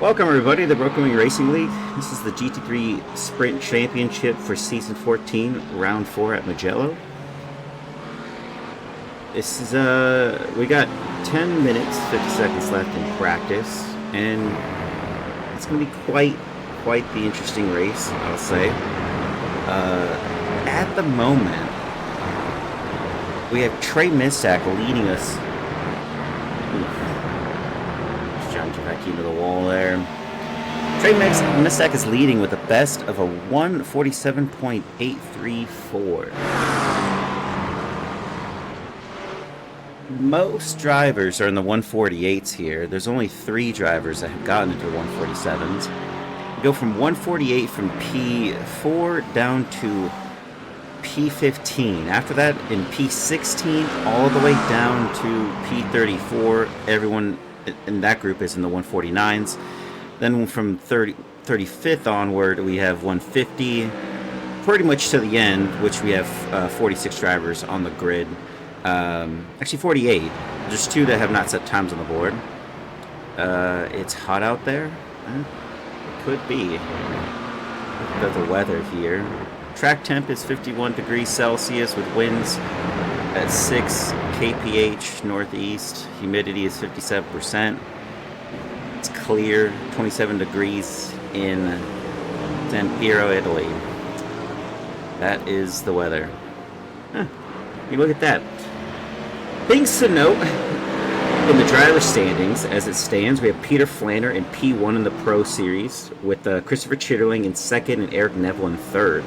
Welcome everybody to the Broken Wing Racing League. This is the GT3 Sprint Championship for Season 14, Round 4 at Mugello. This is, we got 10 minutes, 50 seconds left in practice, and it's going to be quite the interesting race, I'll say. At the moment, we have Trey Missack leading us. Back into the wall there. Trey Missack is leading with a best of a 147.834. Most drivers are in the 148s here. There's only 3 drivers that have gotten into the 147s. We go from 148 from P4 down to P15. After that, in P16, all the way down to P34, everyone in that group is in the 149s. Then from 35th onward, we have 150, pretty much to the end, which we have 46 drivers on the grid. Actually 48. There's 2 that have not set times on the board. It's hot out there. It could be. Look at the weather here. Track temp is 51 degrees Celsius with winds at 6 kph northeast. Humidity is 57%. It's clear, 27 degrees in Zampiro, Italy. That is the weather. You look at that. Things to note in the driver standings as it stands, we have Peter Flanner in P1 in the Pro Series with Christopher Chitterling in 2nd and Eric Neville in 3rd.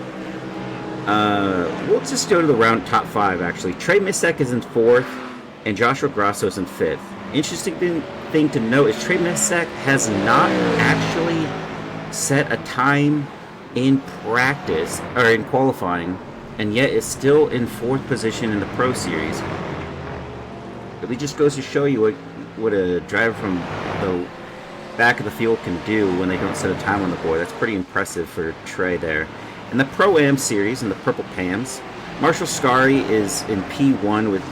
We'll just go to the round top 5, actually. Trey Missack is in 4th, and Joshua Grosso is in 5th. Interesting thing to note is Trey Missack has not actually set a time in practice, or in qualifying, and yet is still in 4th position in the Pro Series. It really just goes to show you what a driver from the back of the field can do when they don't set a time on the board. That's pretty impressive for Trey there. In the Pro-Am Series, in the Purple Pams, Marshall Scari is in P1 with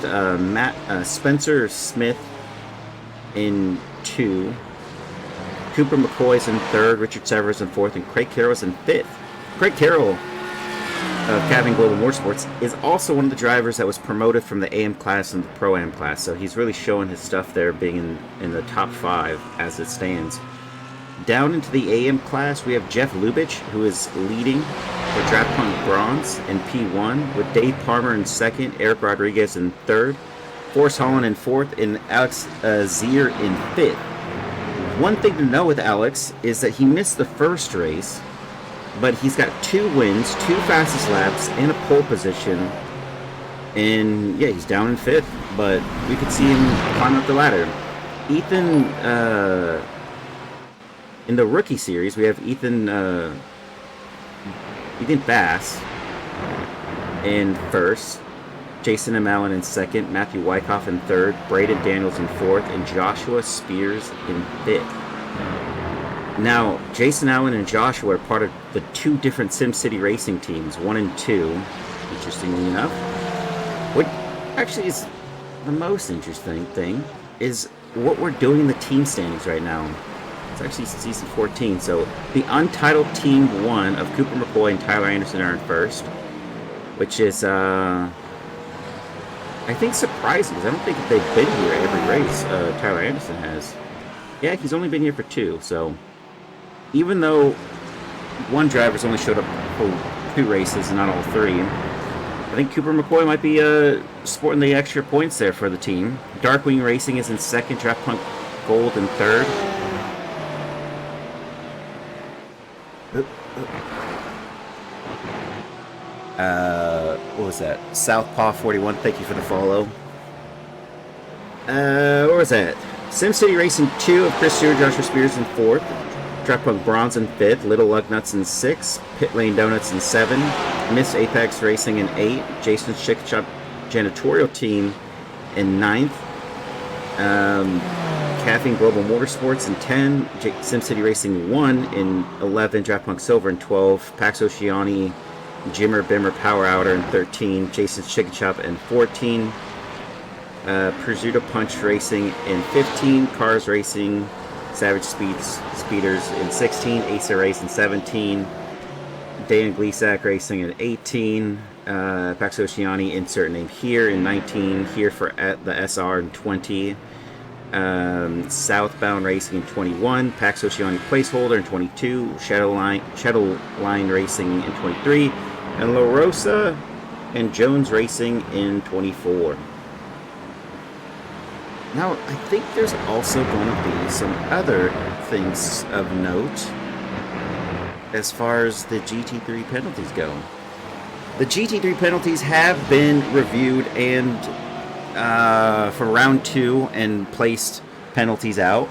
Spencer Smith in 2. Cooper McCoy is in 3rd, Richard Severs in 4th, and Craig Carroll is in 5th. Craig Carroll of Caving Global Motorsports is also one of the drivers that was promoted from the AM class and the Pro-Am class, so he's really showing his stuff there, being in the top 5 as it stands. Down into the AM class, we have Jeff Lubitsch, who is leading for Draft Punk Bronze in P1, with Dave Palmer in 2nd, Eric Rodriguez in 3rd, Forrest Holland in 4th, and Alex Zier in 5th. One thing to know with Alex is that he missed the first race, but he's got 2 wins, 2 fastest laps, and a pole position. And yeah, he's down in 5th, but we could see him climb up the ladder. Ethan, in the Rookie Series, we have Ethan Bass in 1st, Jason M. Allen in 2nd, Matthew Wyckoff in 3rd, Braden Daniels in 4th, and Joshua Spears in 5th. Now, Jason Allen and Joshua are part of the 2 different SimCity racing teams, 1 and 2, interestingly enough. What actually is the most interesting thing is what we're doing in the team standings right now. It's actually Season 14, so the Untitled Team 1 of Cooper McCoy and Tyler Anderson are in 1st, which is, I think, surprising, because I don't think they've been here every race Tyler Anderson has. Yeah, he's only been here for 2, so even though one driver's only showed up for 2 races and not all 3, I think Cooper McCoy might be sporting the extra points there for the team. Darkwing Racing is in 2nd, Draft Punk Gold in 3rd. What was that? Southpaw 41, thank you for the follow. What was that? SimCity Racing 2 of Chris Stewart, Joshua Spears in 4th. Draft Punk Bronze in 5th. Little Lugnuts in 6th. Pit Lane Donuts in 7. Miss Apex Racing in 8. Jason's Chick Shop Janitorial Team in 9th. Caffeine Global Motorsports in 10, SimCity Racing 1 in 11, Draft Punk Silver in 12, Pax Oceani, Jimmer Bimmer Power Outer in 13, Jason's Chicken Shop in 14, Pursuit Punch Racing in 15, Cars Racing Savage Speeders in 16, Acer Race in 17, Dan Gleasack Racing in 18, Pax Oceani, insert name here, in 19, here for the SR in 20, Southbound Racing in 21, Pax Oceani placeholder in 22, Shadowline Racing in 23, and La Rosa and Jones Racing in 24. Now, I think there's also going to be some other things of note as far as the GT3 penalties go. The GT3 penalties have been reviewed and for round 2 and placed penalties out.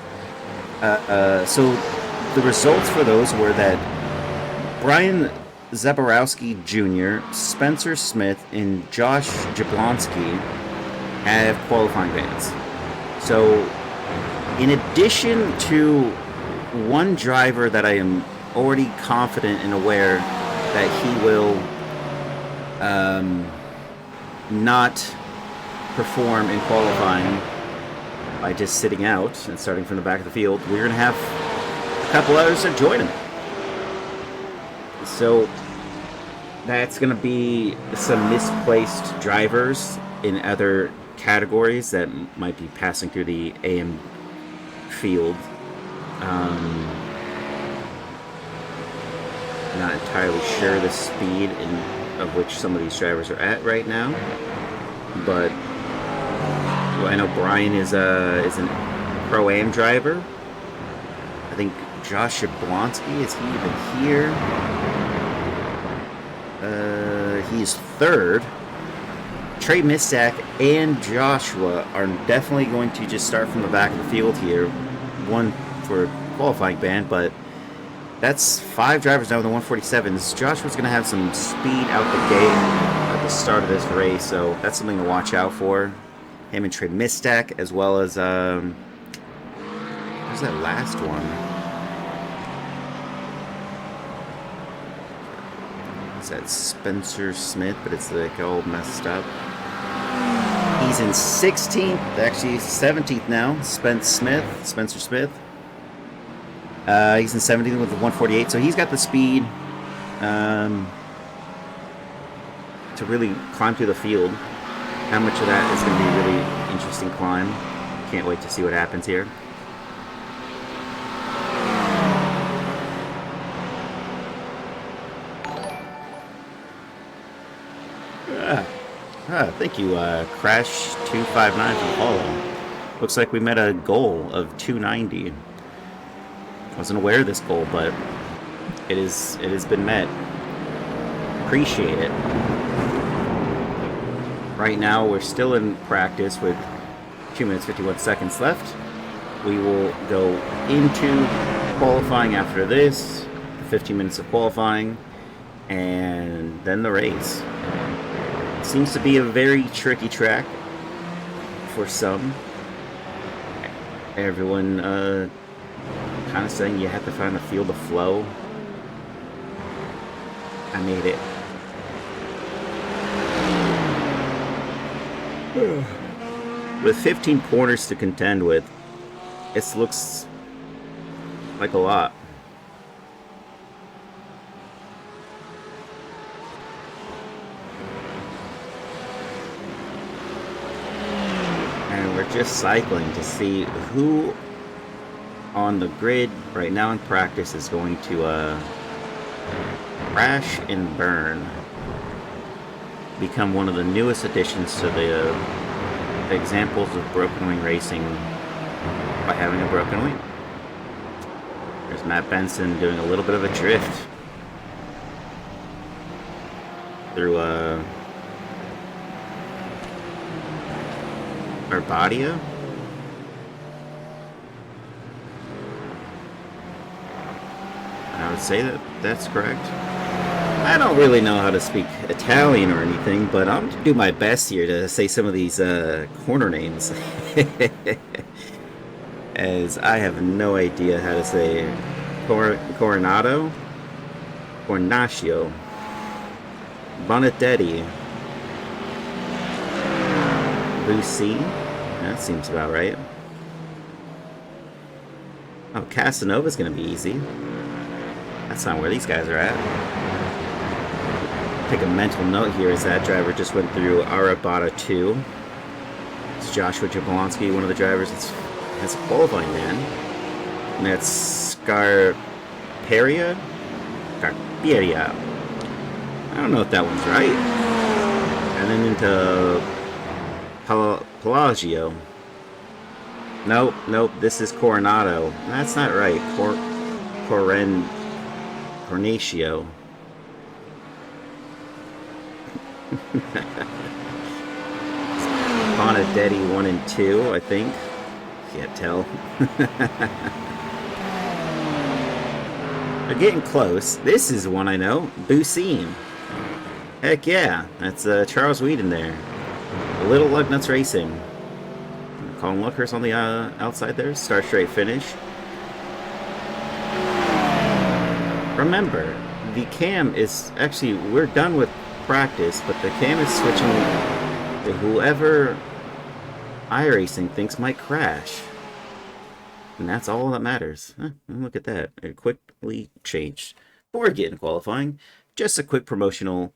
So the results for those were that Brian Zaborowski Jr., Spencer Smith, and Josh Jablonski have qualifying bans. So, in addition to one driver that I am already confident and aware that he will not perform in qualifying by just sitting out and starting from the back of the field, we're going to have a couple others that join him. So, that's going to be some misplaced drivers in other categories that might be passing through the AM field. Not entirely sure the speed of which some of these drivers are at right now, but I know Brian is a Pro-Am driver. I think Josh Jablonski, is he even here? He's third. Trey Mistack and Joshua are definitely going to just start from the back of the field here. One for qualifying ban, but that's 5 drivers now with the 147s. Joshua's going to have some speed out the gate at the start of this race, so that's something to watch out for. Him and Trey Mistack, as well as, who's that last one? Is that Spencer Smith, but it's like all messed up. He's in 16th, actually 17th now. Spencer Smith. He's in 17th with the 148, so he's got the speed to really climb through the field. How much of that is going to be a really interesting climb. Can't wait to see what happens here. Thank you, Crash259 for the follow. Looks like we met a goal of 290. Wasn't aware of this goal, but it has been met. Appreciate it. Right now, we're still in practice with 2 minutes 51 seconds left. We will go into qualifying after this, 15 minutes of qualifying, and then the race. Seems to be a very tricky track for some. Everyone kind of saying you have to find a field of flow. I made it. With 15 corners to contend with, it looks like a lot. And we're just cycling to see who on the grid right now in practice is going to crash and burn. Become one of the newest additions to the examples of broken wing racing by having a broken wing. There's Matt Benson doing a little bit of a drift through Arbadia. I would say that that's correct. I don't really know how to speak Italian or anything, but I'm going to do my best here to say some of these corner names. As I have no idea how to say Coronado, Cornacchio, Bonadetti, Lucy. That seems about right. Oh, Casanova's going to be easy. That's not where these guys are at. Take a mental note here as that driver just went through Arabata 2. It's Joshua Jablonski, one of the drivers that's a qualifying ban. And that's Scarperia? Scarperia. I don't know if that one's right. And then into Pelagio. Nope, this is Coronado. That's not right. Cornatio. Bonadetti 1 and 2, I think. Can't tell. They're getting close. This is one I know. Bucine. Heck yeah. That's Charles Whedon there. Little Lugnuts Racing. Colin Luckhurst on the outside there. Start straight finish. Remember, the cam is actually, we're done with practice, but the cam is switching to whoever iRacing thinks might crash. And that's all that matters. Look at that. It quickly changed. Before getting qualifying, just a quick promotional.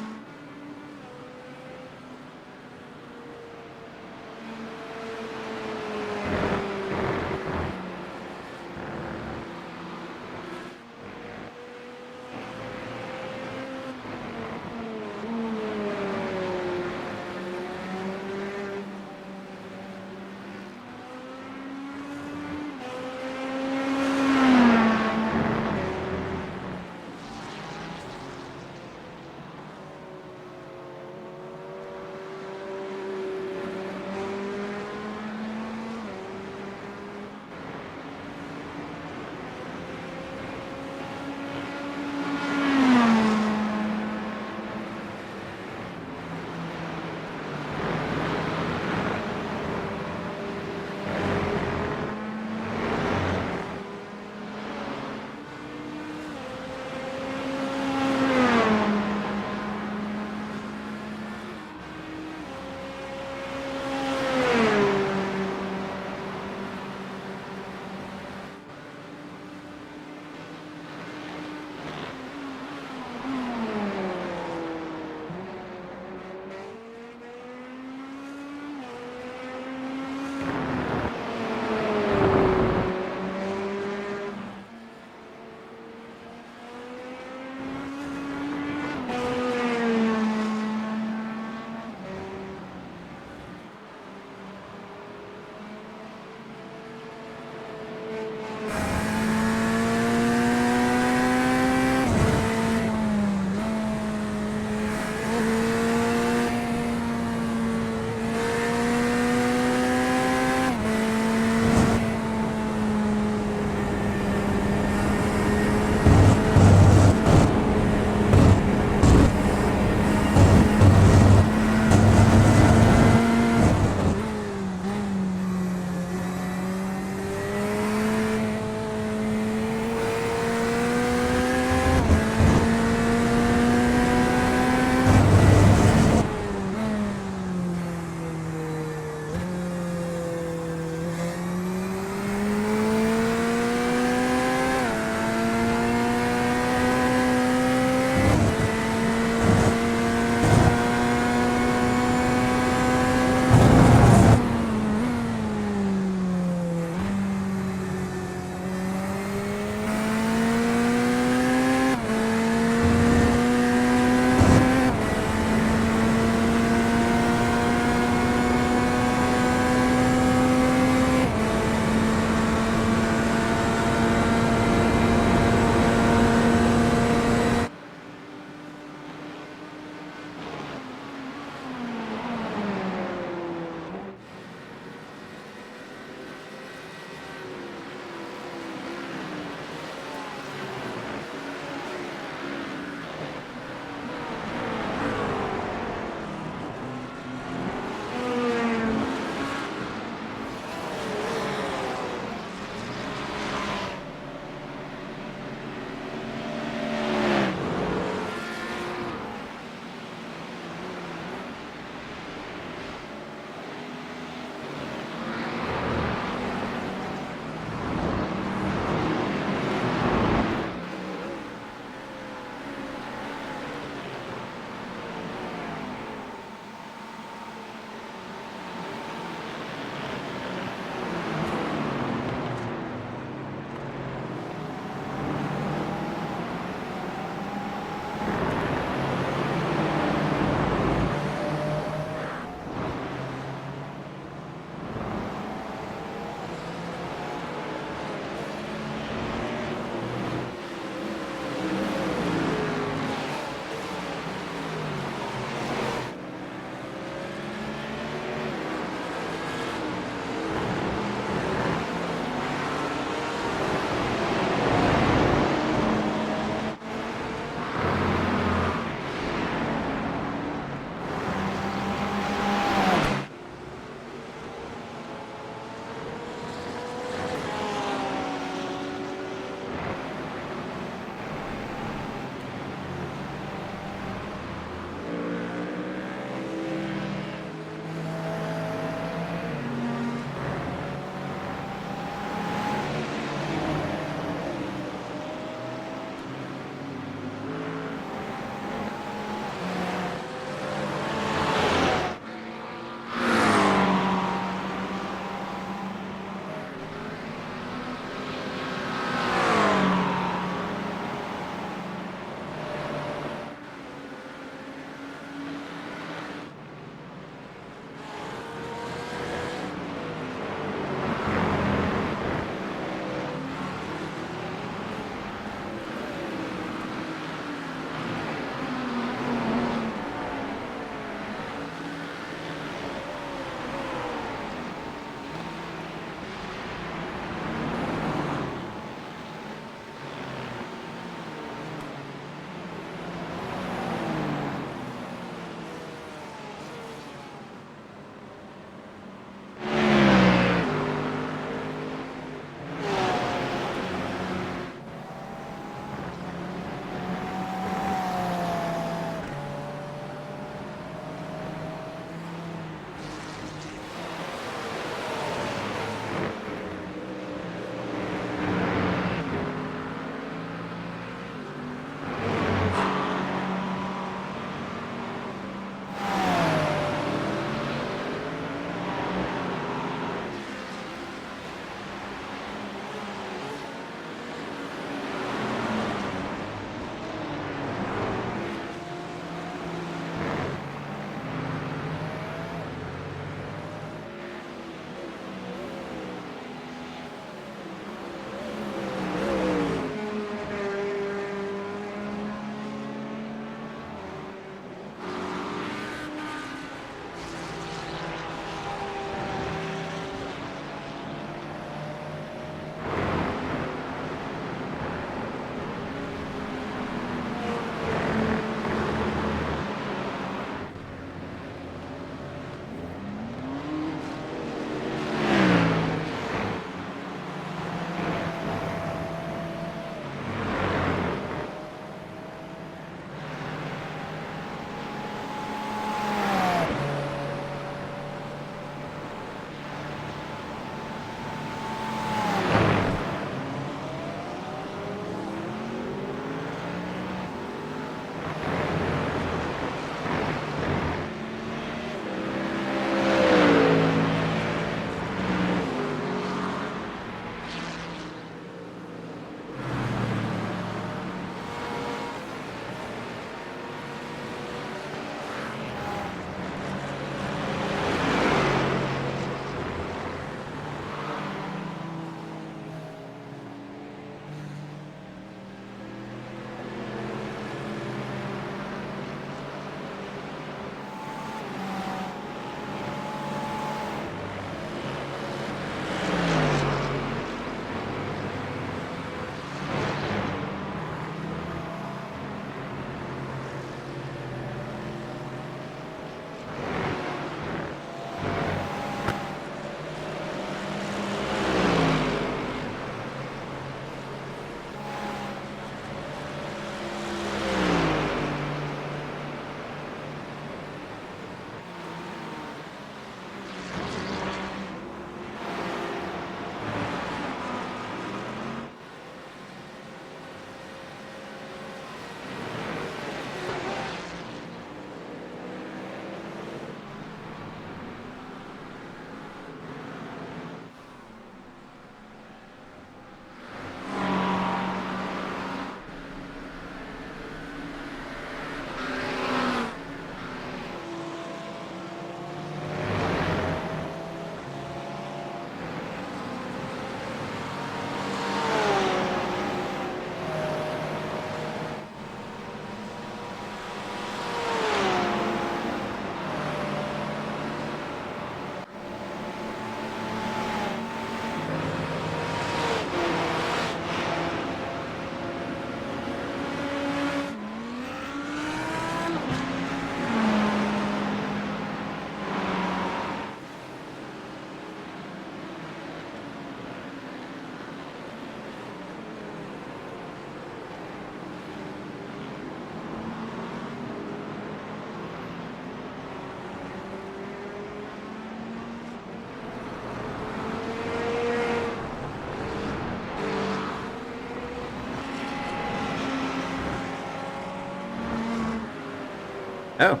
Oh,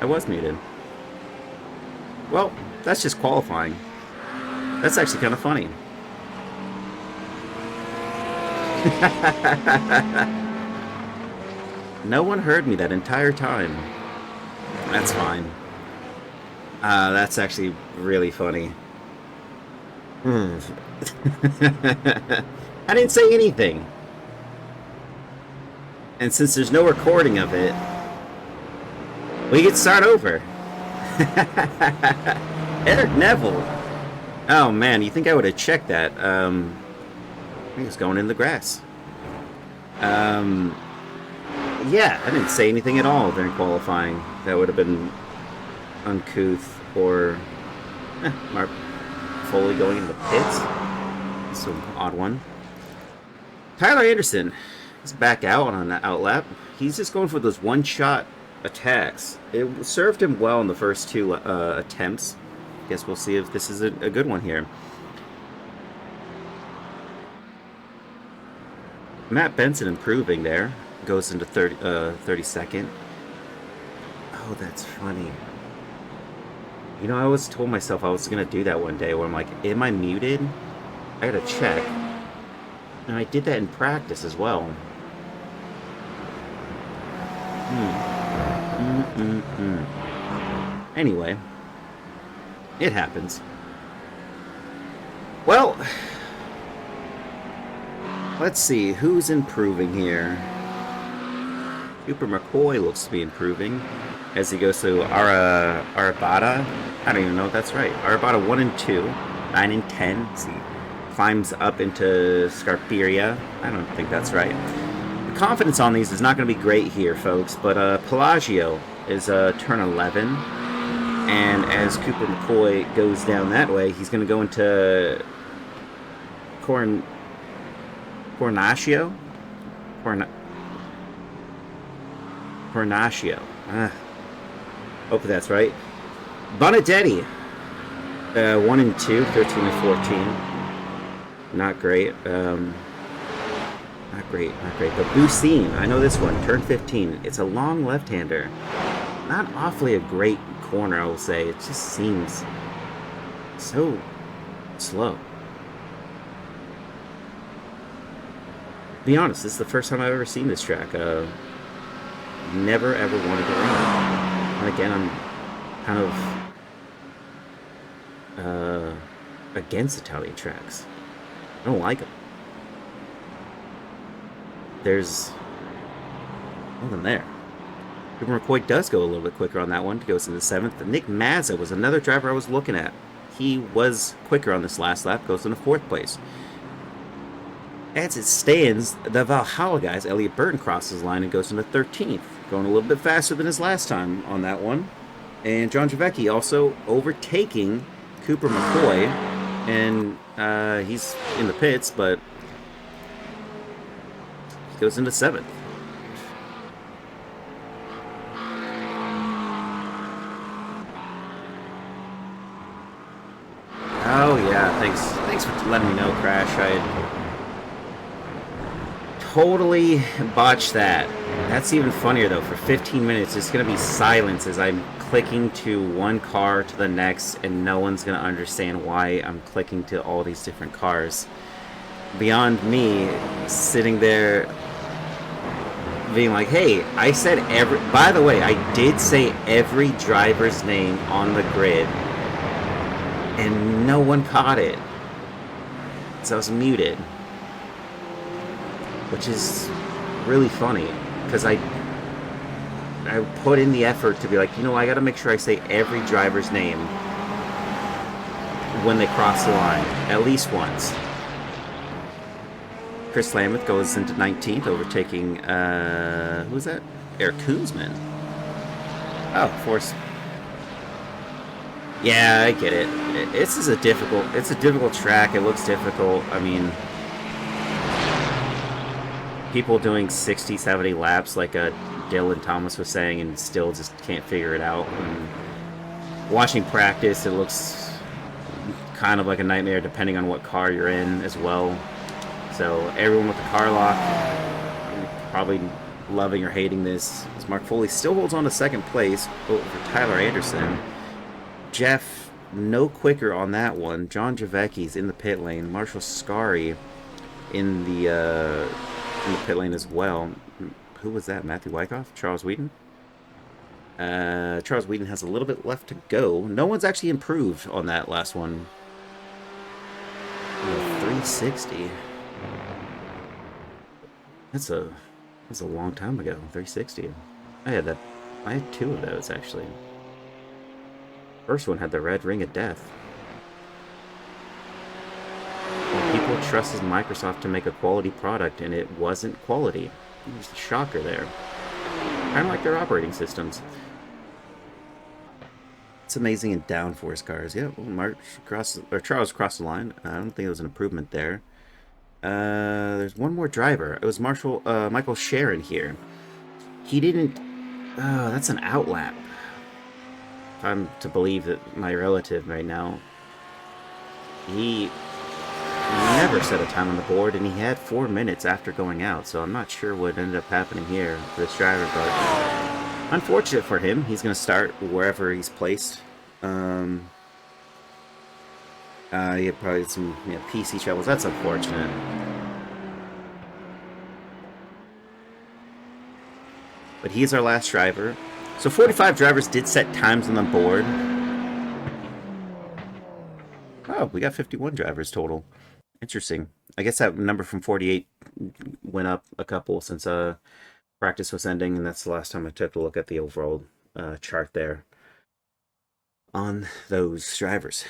I was muted. Well, that's just qualifying. That's actually kind of funny. No one heard me that entire time. That's fine. That's actually really funny. I didn't say anything. And since there's no recording of it, we get to start over. Eric Neville. Oh man, you think I would have checked that? I think it's going in the grass. Yeah, I didn't say anything at all during qualifying. That would have been uncouth or Mark Foley going into the pits. It's an odd one. Tyler Anderson is back out on an outlap. He's just going for those one-shot attacks. It served him well in the first two attempts. Guess we'll see if this is a good one here. Matt Benson improving there. Goes into 32nd. Oh, that's funny. You know, I always told myself I was going to do that one day where I'm like, am I muted? I gotta check. And I did that in practice as well. Anyway, it happens. Well, let's see, who's improving here? Cooper McCoy looks to be improving as he goes to Arabada. I don't even know if that's right. Arabada 1 and 2, 9 and 10. Let's see, climbs up into Scarperia. I don't think that's right. The confidence on these is not going to be great here, folks. But Pelagio is turn 11, and as Cooper McCoy goes down that way, he's going to go into Cornacchio. Hope that's right. Bonadetti, 1 and 2, 13 and 14. Not great. Not great. But Bucine, I know this one. Turn 15. It's a long left-hander. Not awfully a great corner, I will say. It just seems so slow. Be honest, this is the first time I've ever seen this track. Never ever wanted to run. And again, I'm kind of against Italian tracks. I don't like them. There's nothing there. Cooper McCoy does go a little bit quicker on that one. Goes into 7th. Nick Mazza was another driver I was looking at. He was quicker on this last lap. Goes into 4th place. As it stands, the Valhalla guys, Elliot Burton crosses the line and goes into 13th. Going a little bit faster than his last time on that one. And John Javecki also overtaking Cooper McCoy. And he's in the pits, but he goes into 7th. Oh yeah, thanks for letting me know, Crash. I totally botched that. That's even funnier though. For 15 minutes, it's gonna be silence as I'm clicking to one car to the next, and no one's gonna understand why I'm clicking to all these different cars. Beyond me sitting there being like, hey, I said by the way, I did say every driver's name on the grid, and no one caught it. So I was muted. Which is really funny, because I put in the effort to be like, you know, I gotta make sure I say every driver's name when they cross the line, at least once. Chris Lameth goes into 19th, overtaking, who's that? Eric Koosman. Oh, of course. Yeah, I get it. It's a difficult track. It looks difficult. I mean, people doing 60, 70 laps like Dylan Thomas was saying and still just can't figure it out. And watching practice, it looks kind of like a nightmare depending on what car you're in as well. So everyone with the car lock, probably loving or hating this, as Mark Foley still holds on to second place over Tyler Anderson. Jeff, no quicker on that one. John Javecki's in the pit lane. Marshall Scari in the pit lane as well. Who was that? Matthew Wyckoff? Charles Wheaton? Charles Wheaton has a little bit left to go. No one's actually improved on that last one. 360. That's a long time ago. 360. I had two of those actually. First one had the red ring of death. Well, people trusted Microsoft to make a quality product, and it wasn't quality. It was a shocker there. Kind of like their operating systems. It's amazing in downforce cars. Yeah, well, Charles crossed the line. I don't think there was an improvement there. There's one more driver. It was Michael Sharon here. He didn't. Oh, that's an outlap. If I'm to believe that my relative right now, he never set a time on the board, and he had 4 minutes after going out. So I'm not sure what ended up happening here for this driver, but unfortunate for him. He's going to start wherever he's placed. He had probably some PC troubles. That's unfortunate. But he's our last driver. So 45 drivers did set times on the board. Oh, we got 51 drivers total. Interesting. I guess that number from 48 went up a couple since practice was ending, and that's the last time I took a look at the overall chart there on those drivers.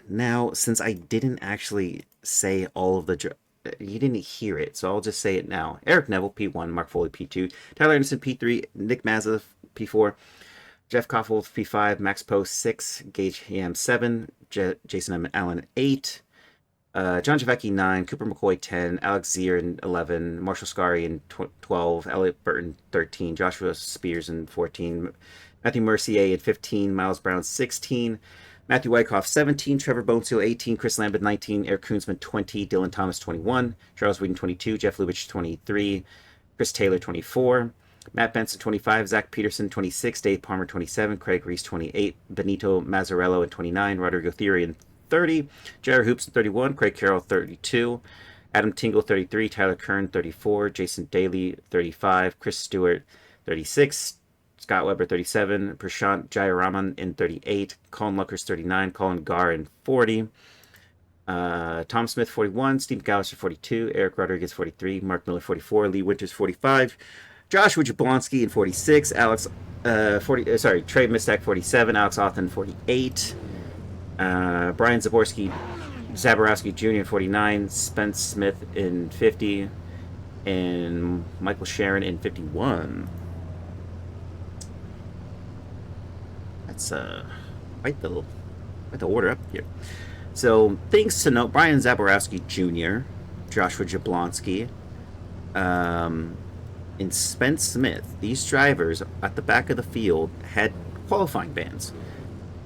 Now, since I didn't actually say all of the you didn't hear it, so I'll just say it now. Eric Neville, P1, Mark Foley, P2, Tyler Anderson, P3, Nick Mazza, P4, Jeff Koffel, P5, Max Post, 6, Gage Ham, 7, Jason M. Allen, 8, John Javecki, 9, Cooper McCoy, 10, Alex Zier, 11, Marshall Scari, in 12, Elliot Burton, 13, Joshua Spears, in 14, Matthew Mercier, at 15, Miles Brown, 16, Matthew Wyckoff, 17, Trevor Bonesteel, 18, Chris Lambert, 19, Eric Koonsman, 20, Dylan Thomas, 21, Charles Whedon, 22, Jeff Lubitsch, 23, Chris Taylor, 24, Matt Benson, 25, Zach Peterson, 26, Dave Palmer, 27, Craig Reese, 28, Benito Mazzarello, at 29, Rodrigo Theory, in 30, Jared Hoops, 31, Craig Carroll, 32, Adam Tingle, 33, Tyler Kern, 34, Jason Daly, 35, Chris Stewart, 36, Scott Weber, 37, Prashant Jayaraman in 38, Colin Luckers, 39, Colin Garr in 40, Tom Smith, 41, Steve Gallister, 42, Eric Rodriguez, 43, Mark Miller, 44, Lee Winters, 45, Joshua Jablonski in 46, Trey Mistak, 47, Alex Authen, 48, Brian Zaborowski Jr. in 49, Spence Smith in 50, and Michael Sharon in 51. That's quite the order up here. So things to note: Brian Zaborowski Jr., Joshua Jablonski, and Spence Smith. These drivers at the back of the field had qualifying bans.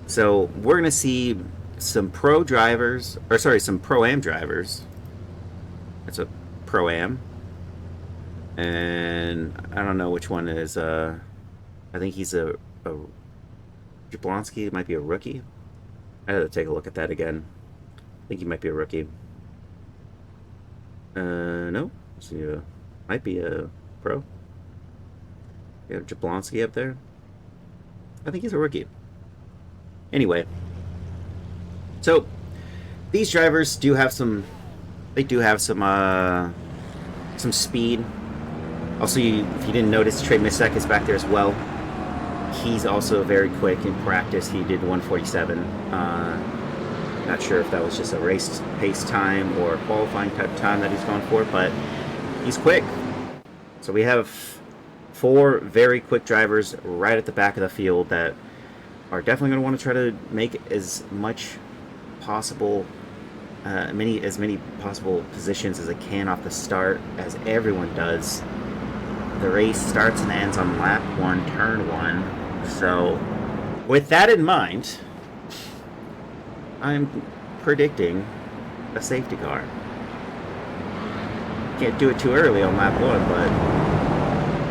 So we're going to see some some Pro-Am drivers. It's a Pro-Am. And I don't know which one is, I think he's a Jablonski might be a rookie. I had to take a look at that again. I think he might be a rookie. No. So, might be a pro. You have Jablonski up there. I think he's a rookie. Anyway. So, these drivers do have some... They do have some speed. Also, if you didn't notice, Trey Misek is back there as well. He's also very quick in practice. He did 147. Not sure if that was just a race pace time or qualifying type time that he's going for, but he's quick. So we have 4 very quick drivers right at the back of the field that are definitely going to want to try to make as much possible, as many possible positions as they can off the start, as everyone does. The race starts and ends on lap 1, turn 1. So, with that in mind, I'm predicting a safety car. Can't do it too early on lap 1, but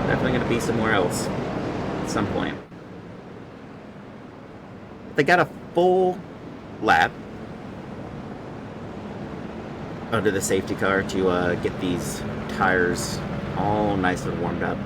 Definitely going to be somewhere else at some point. They got a full lap under the safety car to get these tires all nice and warmed up.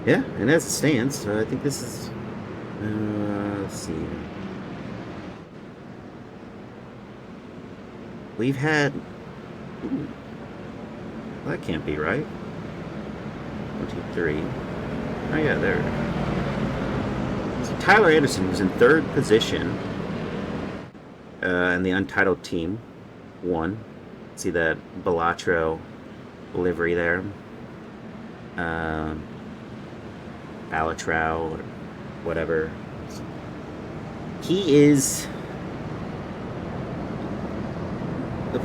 Yeah, and as it stands, I think this is, let's see. We've had, ooh, that can't be right. 1, 2, 3. Oh yeah, there. So Tyler Anderson was in 3rd position, and the Untitled team won. See that Balatro livery there. Alatrow, or whatever. He is...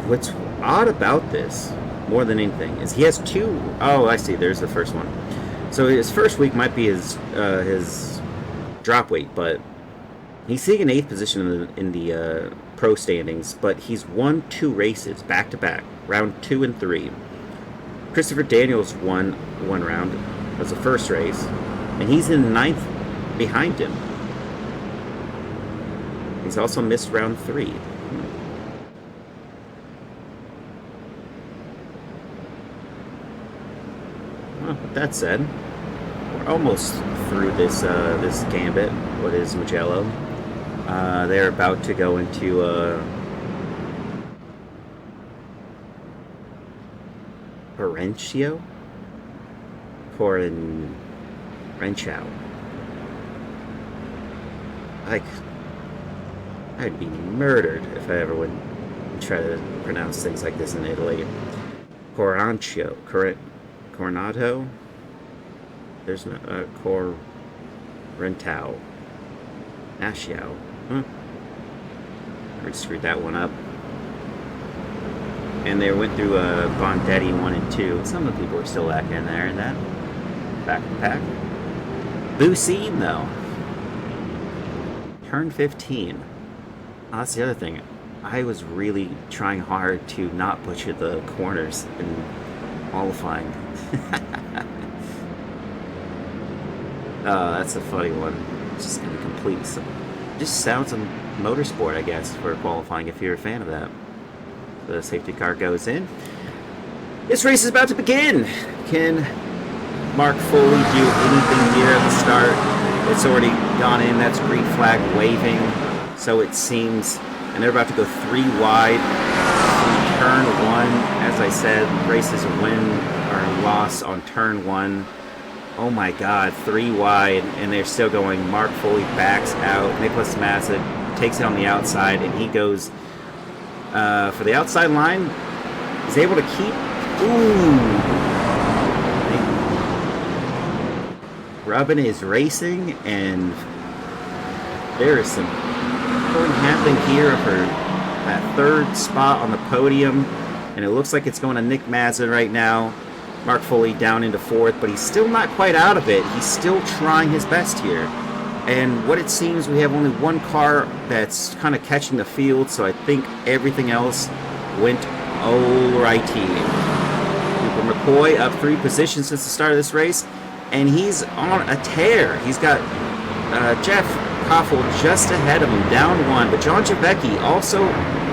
What's odd about this, more than anything, is he has 2... Oh, I see, there's the first one. So his first week might be his drop weight, but he's sitting in 8th position in the pro standings, but he's won 2 races back-to-back, round 2 and 3. Christopher Daniels won 1 round. That was the first race. And he's in 9th behind him. He's also missed round 3. Well, with that said, we're almost through this this gambit. What is Mugello? They're about to go into Rencio? Renchow. Like, I'd be murdered if I ever would try to pronounce things like this in Italy. Corancio. Cornato? There's no... Correntao. Ashiao. Huh. I already screwed that one up. And they went through Bondetti 1 and 2. Some of the people are still lacking in there in that. Back of the pack. Lucine, though. Turn 15. Oh, that's the other thing. I was really trying hard to not butcher the corners in qualifying. That's a funny one. It's just going to complete some... Just sounds of motorsport, I guess, for qualifying if you're a fan of that. The safety car goes in. This race is about to begin. Can Mark Foley do anything here at the start? It's already gone in. That's green flag waving. So it seems, and they're about to go 3 wide. Turn 1, as I said, race is a win or a loss on turn 1. Oh my God, 3 wide, and they're still going. Mark Foley backs out. Nicholas Mazza takes it on the outside, and he goes for the outside line. He's able to keep. Ooh. Robin is racing, and there is some pulling happening here for that 3rd spot on the podium, and it looks like it's going to Nick Mazza right now. Mark Foley down into 4th, but he's still not quite out of it. He's still trying his best here. And what it seems, we have only 1 car that's kind of catching the field, so I think everything else went alrighty. Cooper McCoy up 3 positions since the start of this race, and he's on a tear. He's got Jeff Koffel just ahead of him, down 1, but John Javecki also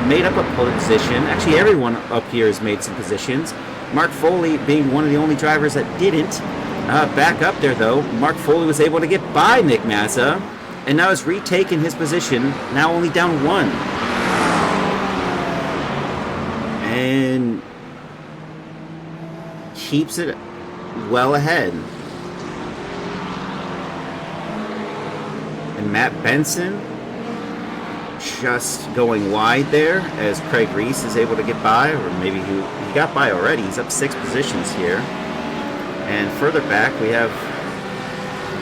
made up a position. Actually, everyone up here has made some positions. Mark Foley being one of the only drivers that didn't. Back up there, though, Mark Foley was able to get by Nick Mazza, and now has retaken his position, now only down 1. And keeps it well ahead. And Matt Benson just going wide there as Craig Reese is able to get by, or maybe he got by already. He's up 6 positions here. And further back, we have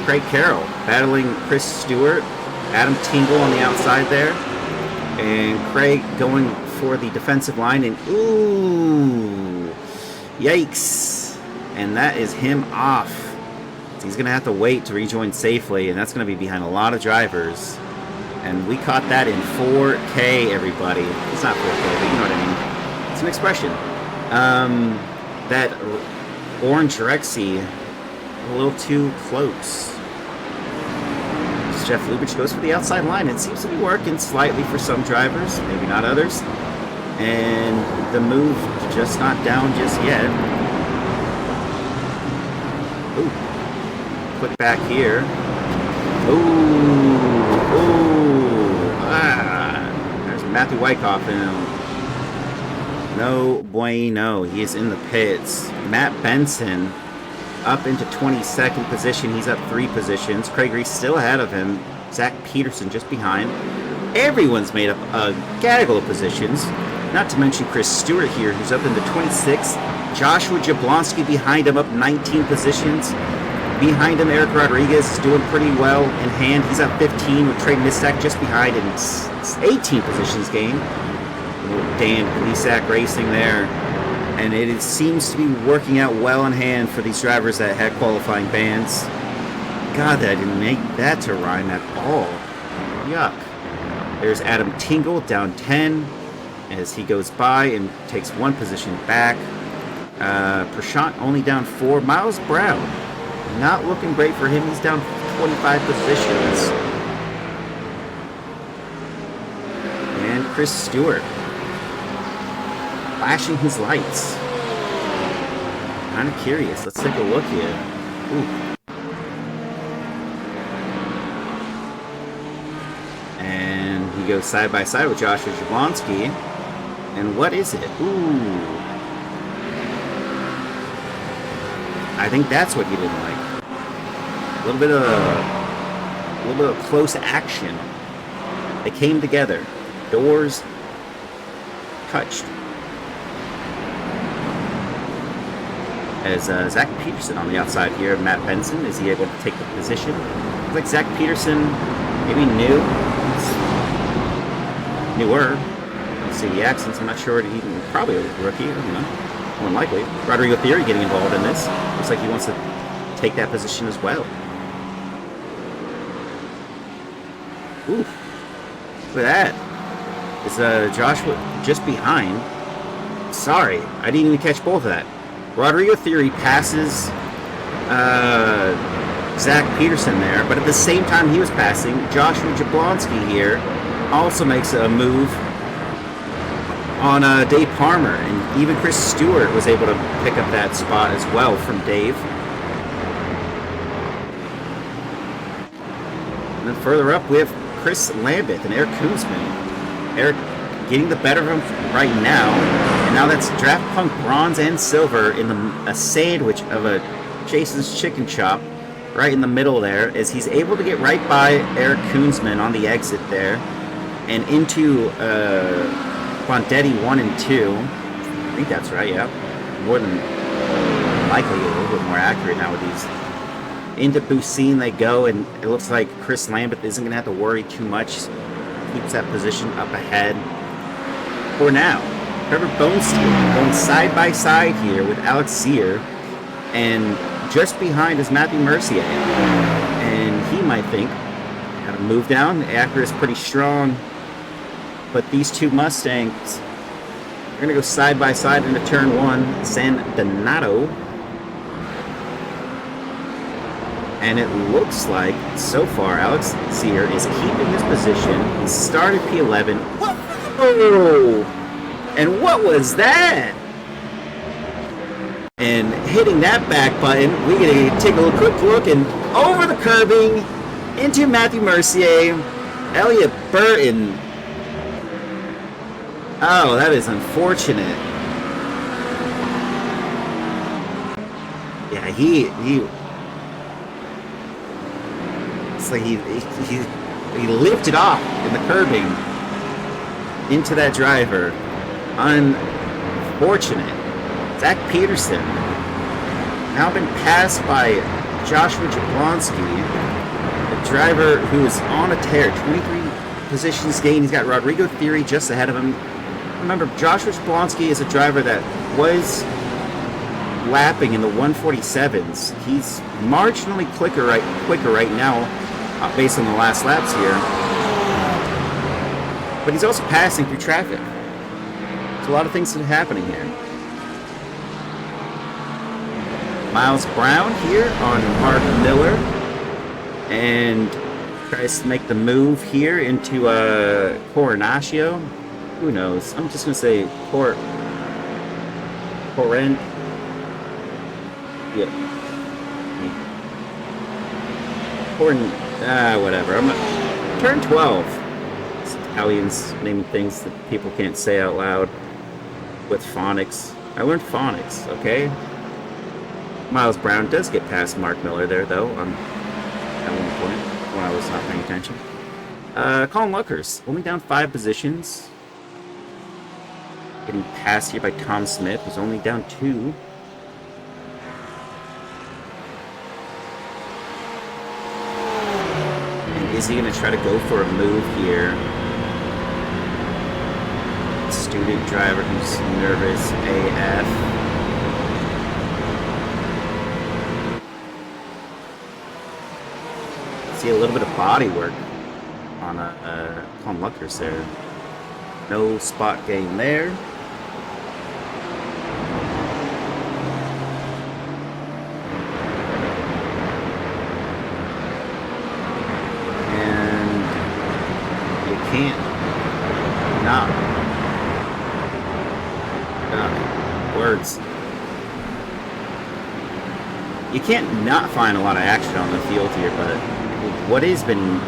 Craig Carroll battling Chris Stewart, Adam Tingle on the outside there, and Craig going for the defensive line, and ooh, yikes. And that is him off. So he's going to have to wait to rejoin safely, and that's going to be behind a lot of drivers. And we caught that in 4K, everybody. It's not 4K, but you know what I mean. It's an expression. That orange Rexy, a little too close. Jeff Lubitsch goes for the outside line. It seems to be working slightly for some drivers, maybe not others. And the move just not down just yet. Ooh. Quick back here. Ooh. There's Matthew Wyckoff and no bueno. He is in the pits. Matt Benson up into 22nd position. He's up 3 positions. Craig Reese still ahead of him. Zach Peterson just behind. Everyone's made up a gaggle of positions. Not to mention Chris Stewart here, who's up into 26th. Joshua Jablonski behind him, up 19 positions. Behind him, Eric Rodriguez is doing pretty well in hand. He's up 15 with Trey Mistak just behind in 18 positions gained. Dan Glisak racing there. And it seems to be working out well in hand for these drivers that had qualifying bans. God, that didn't make that to rhyme at all. Yuck. There's Adam Tingle down 10 as he goes by and takes 1 position back. Prashant only down 4. Miles Brown, not looking great for him. He's down 25 positions. And Chris Stewart flashing his lights. Kind of curious. Let's take a look here. Ooh. And he goes side by side with Joshua Jablonski. And what is it? Ooh. I think that's what you didn't like. A little bit of close action. They came together. Doors touched. As Zach Peterson on the outside here, Matt Benson, is he able to take the position? Looks like Zach Peterson, maybe newer. Let's see the accents. I'm not sure. Probably a rookie. I don't know. More than likely. Rodrigo Theory getting involved in this. Looks like he wants to take that position as well. Ooh, look at that. Is Joshua just behind? Sorry, I didn't even catch both of that. Rodrigo Theory passes Zach Peterson there, but at the same time he was passing, Joshua Jablonski here also makes a move on Dave Palmer, and even Chris Stewart was able to pick up that spot as well from Dave. And then further up we have Chris Lambeth and Eric Koonsman. Eric getting the better of him right now. And now that's Draft Punk Bronze and Silver in a sandwich of a Jason's Chicken Chop right in the middle there, as he's able to get right by Eric Koonsman on the exit there and into Bondetti 1 and 2. I think that's right, yeah. More than likely, a little bit more accurate now with these. Into Bucine they go, and it looks like Chris Lambeth isn't going to have to worry too much. Keeps that position up ahead for now. Trevor Bonesteel going side by side here with Alex Sear, and just behind is Matthew Mercier. And he might think, got to move down. The Acura is pretty strong, but these two Mustangs are going to go side by side into turn 1. San Donato. And it looks like, so far, Alex Sear is keeping his position. He started P11. Whoa! And what was that? And hitting that back button, we're going to take a quick look, and over the curbing into Matthew Mercier, Elliot Burton. Oh, that is unfortunate. Yeah, he it's like he lifted off in the curbing into that driver. Unfortunate. Zach Peterson now been passed by Joshua Jablonski, a driver who is on a tear. 23 positions gained. He's got Rodrigo Theory just ahead of him. Remember, Joshua Jablonski is a driver that was lapping in the 147s. He's marginally quicker right now, based on the last laps here. But he's also passing through traffic. There's a lot of things that are happening here. Miles Brown here on Mark Miller, and tries to make the move here into Coronaccio. Who knows? I'm just gonna say Coren. Yeah. Whatever. Turn 12. It's Italians naming things that people can't say out loud with phonics. I learned phonics, okay? Miles Brown does get past Mark Miller there, though, at one point when I was not paying attention. Colin Luckers, only down 5 positions. Getting passed here by Tom Smith, who's only down 2. And is he going to try to go for a move here? Student driver who's nervous AF. See a little bit of body work on Colin Luckers there. No spot gain there. And you can't not. Words. You can't not find a lot of action on the field here, but what has been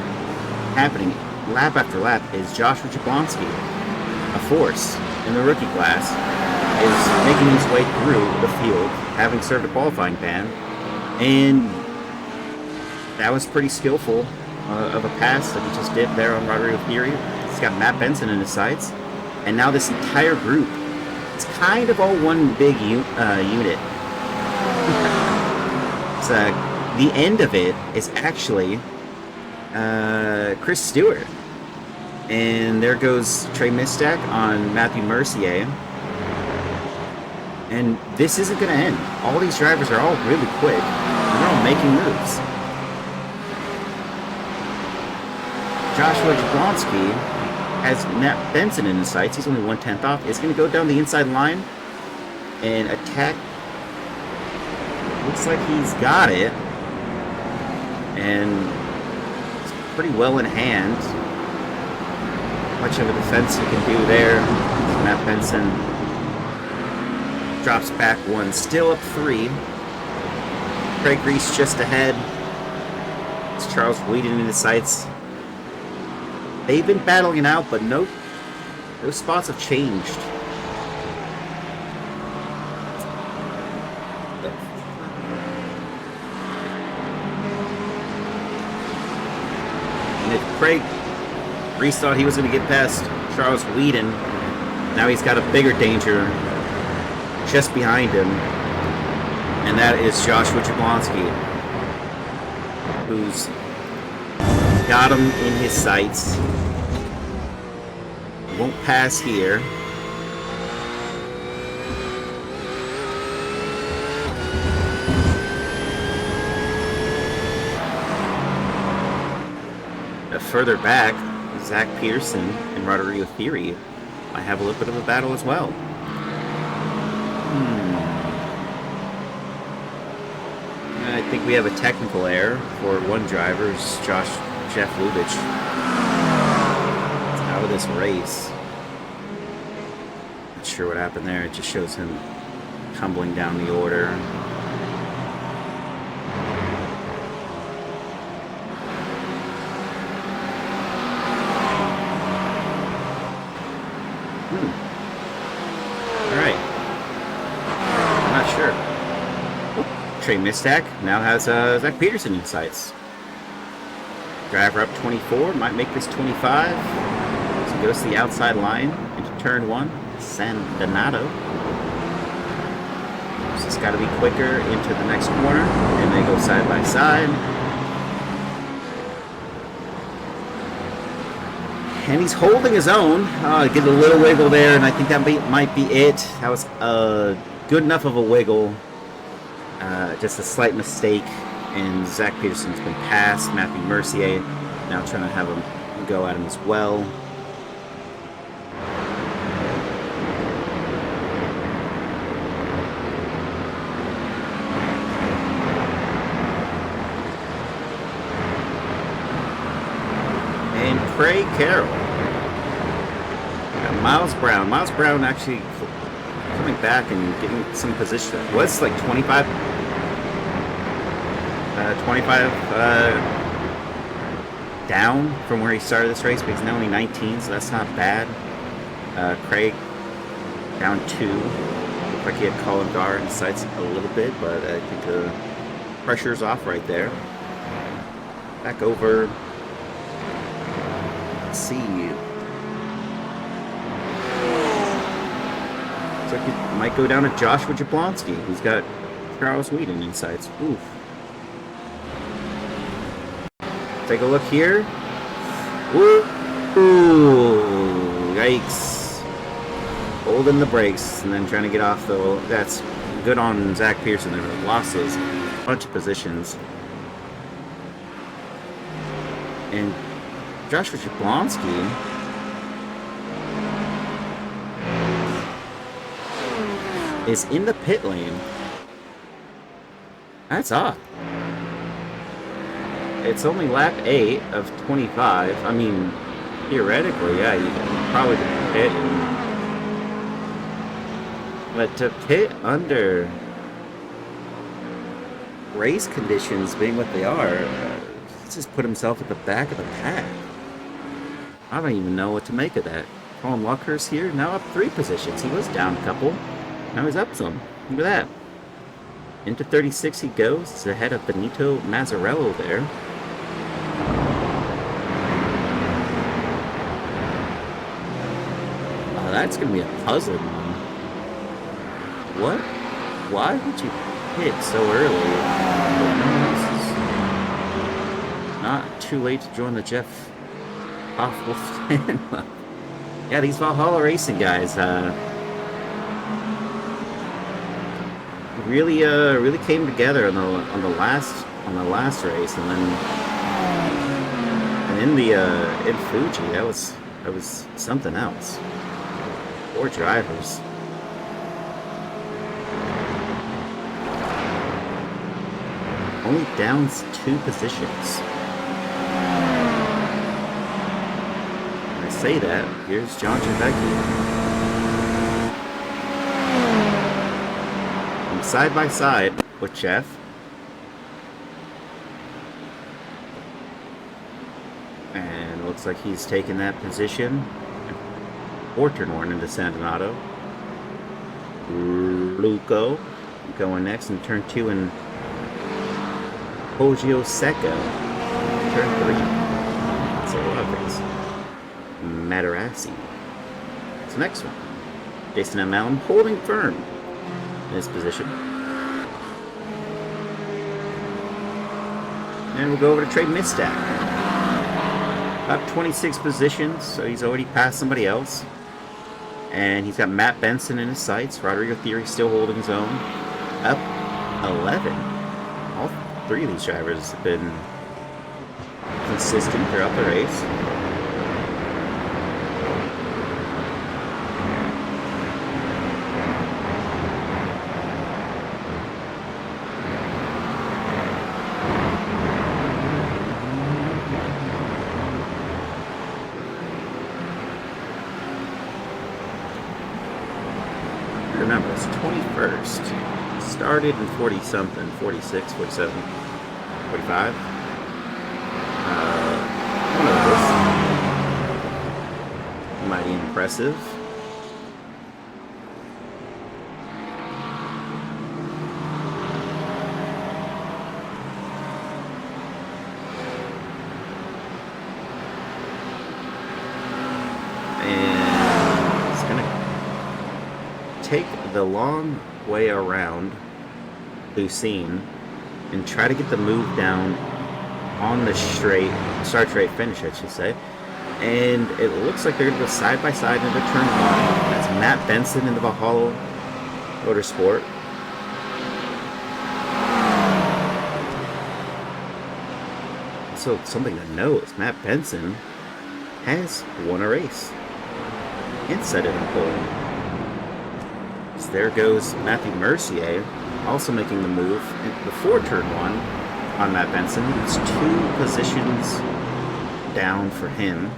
happening lap after lap is Joshua Jablonski, a force in the rookie class, is making his way through the field, having served a qualifying ban, and that was pretty skillful of a pass that he just did there on Rodrigo Fury. He's got Matt Benson in his sights, and now this entire group, it's kind of all one big unit. It's the end of it is actually Chris Stewart. And there goes Trey Mistak on Matthew Mercier. And this isn't going to end. All these drivers are all really quick. And they're all making moves. Joshua Jablonski has Matt Benson in his sights. He's only 1/10 off. He's going to go down the inside line and attack. Looks like he's got it. And it's pretty well in hand. Much of a defense you can do there. Matt Benson drops back 1, still up 3. Craig Reese just ahead. It's Charles Whedon in his sights. They've been battling it out, but no spots have changed. And if Craig Reese thought he was going to get past Charles Whedon, now he's got a bigger danger just behind him, and that is Joshua Jablonski, who's got him in his sights. Won't pass here. Further back, Zach Pearson and Rodrigo Theory might have a little bit of a battle as well. I think we have a technical error for one driver, Jeff Lubitsch. It's out of this race. Not sure what happened there. It just shows him tumbling down the order. Alright. I'm not sure. Trey Mistak now has Zach Peterson in sights. Driver up 24, might make this 25. So goes to the outside line into turn 1, San Donato. So it's got to be quicker into the next corner, and they go side by side. And he's holding his own. Get a little wiggle there, and I think that might be it. That was good enough of a wiggle. Just a slight mistake. And Zach Peterson's been passed. Matthew Mercier now trying to have him go at him as well. And Craig Carroll. Miles Brown. Miles Brown actually coming back and getting some position. Was like 25 down from where he started this race, but he's now only 19, so that's not bad. Craig down 2. Looked like he had Colin Gar in the sights a little bit, but I think the pressure's off right there. Back over. Let's see. Looks like it might go down to Joshua Jablonski, who's got Charles Whedon in sights. Oof. Take a look here. Ooh, yikes. Holding the brakes and then trying to get off though. That's good on Zach Pearson there. Lost those bunch of positions. And Joshua Jablonski is in the pit lane. That's odd. It's only lap 8 of 25. I mean, theoretically, yeah, you probably could pit. But to pit under race conditions being what they are, he's just put himself at the back of the pack. I don't even know what to make of that. Colin Luckhurst here, now up 3 positions. He was down a couple. Now he's up some. Look at that. Into 36 he goes. He's ahead of Benito Mazzarello there. That's going to be a puzzling one. What? Why would you hit so early? But no, this is not too late to join the Jeff Hoffwolf fan club. Yeah, these Valhalla Racing guys really came together on the last race, and then in Fuji that was something else. 4 drivers. Only down 2 positions. When I say that, here's John Trevecchi. I'm side by side with Jeff. And it looks like he's taken that position. Or turn 1 into San Donato. Luco going next in turn 2 and Poggio Secco. Turn 3. That's a lot of things. Materassi. That's the next one. Jason M. Allen holding firm in his position. And we'll go over to Trey Mistak. Up 26 positions, so he's already passed somebody else. And he's got Matt Benson in his sights. Rodrigo Theory still holding his own. Up 11. All 3 of these drivers have been consistent throughout the race. Remember, it's 21st. Started in 40-something, 46, 47, 45. One of those. Mighty impressive. Take the long way around Lucene and try to get the move down on the start straight finish, I should say. And it looks like they're going to go side by side into turn 1. That's Matt Benson in the Valhalla Motorsport. So something to note is Matt Benson has won a race and set it in pole. So there goes Matthew Mercier, also making the move before turn 1 on Matt Benson. It's 2 positions down for him.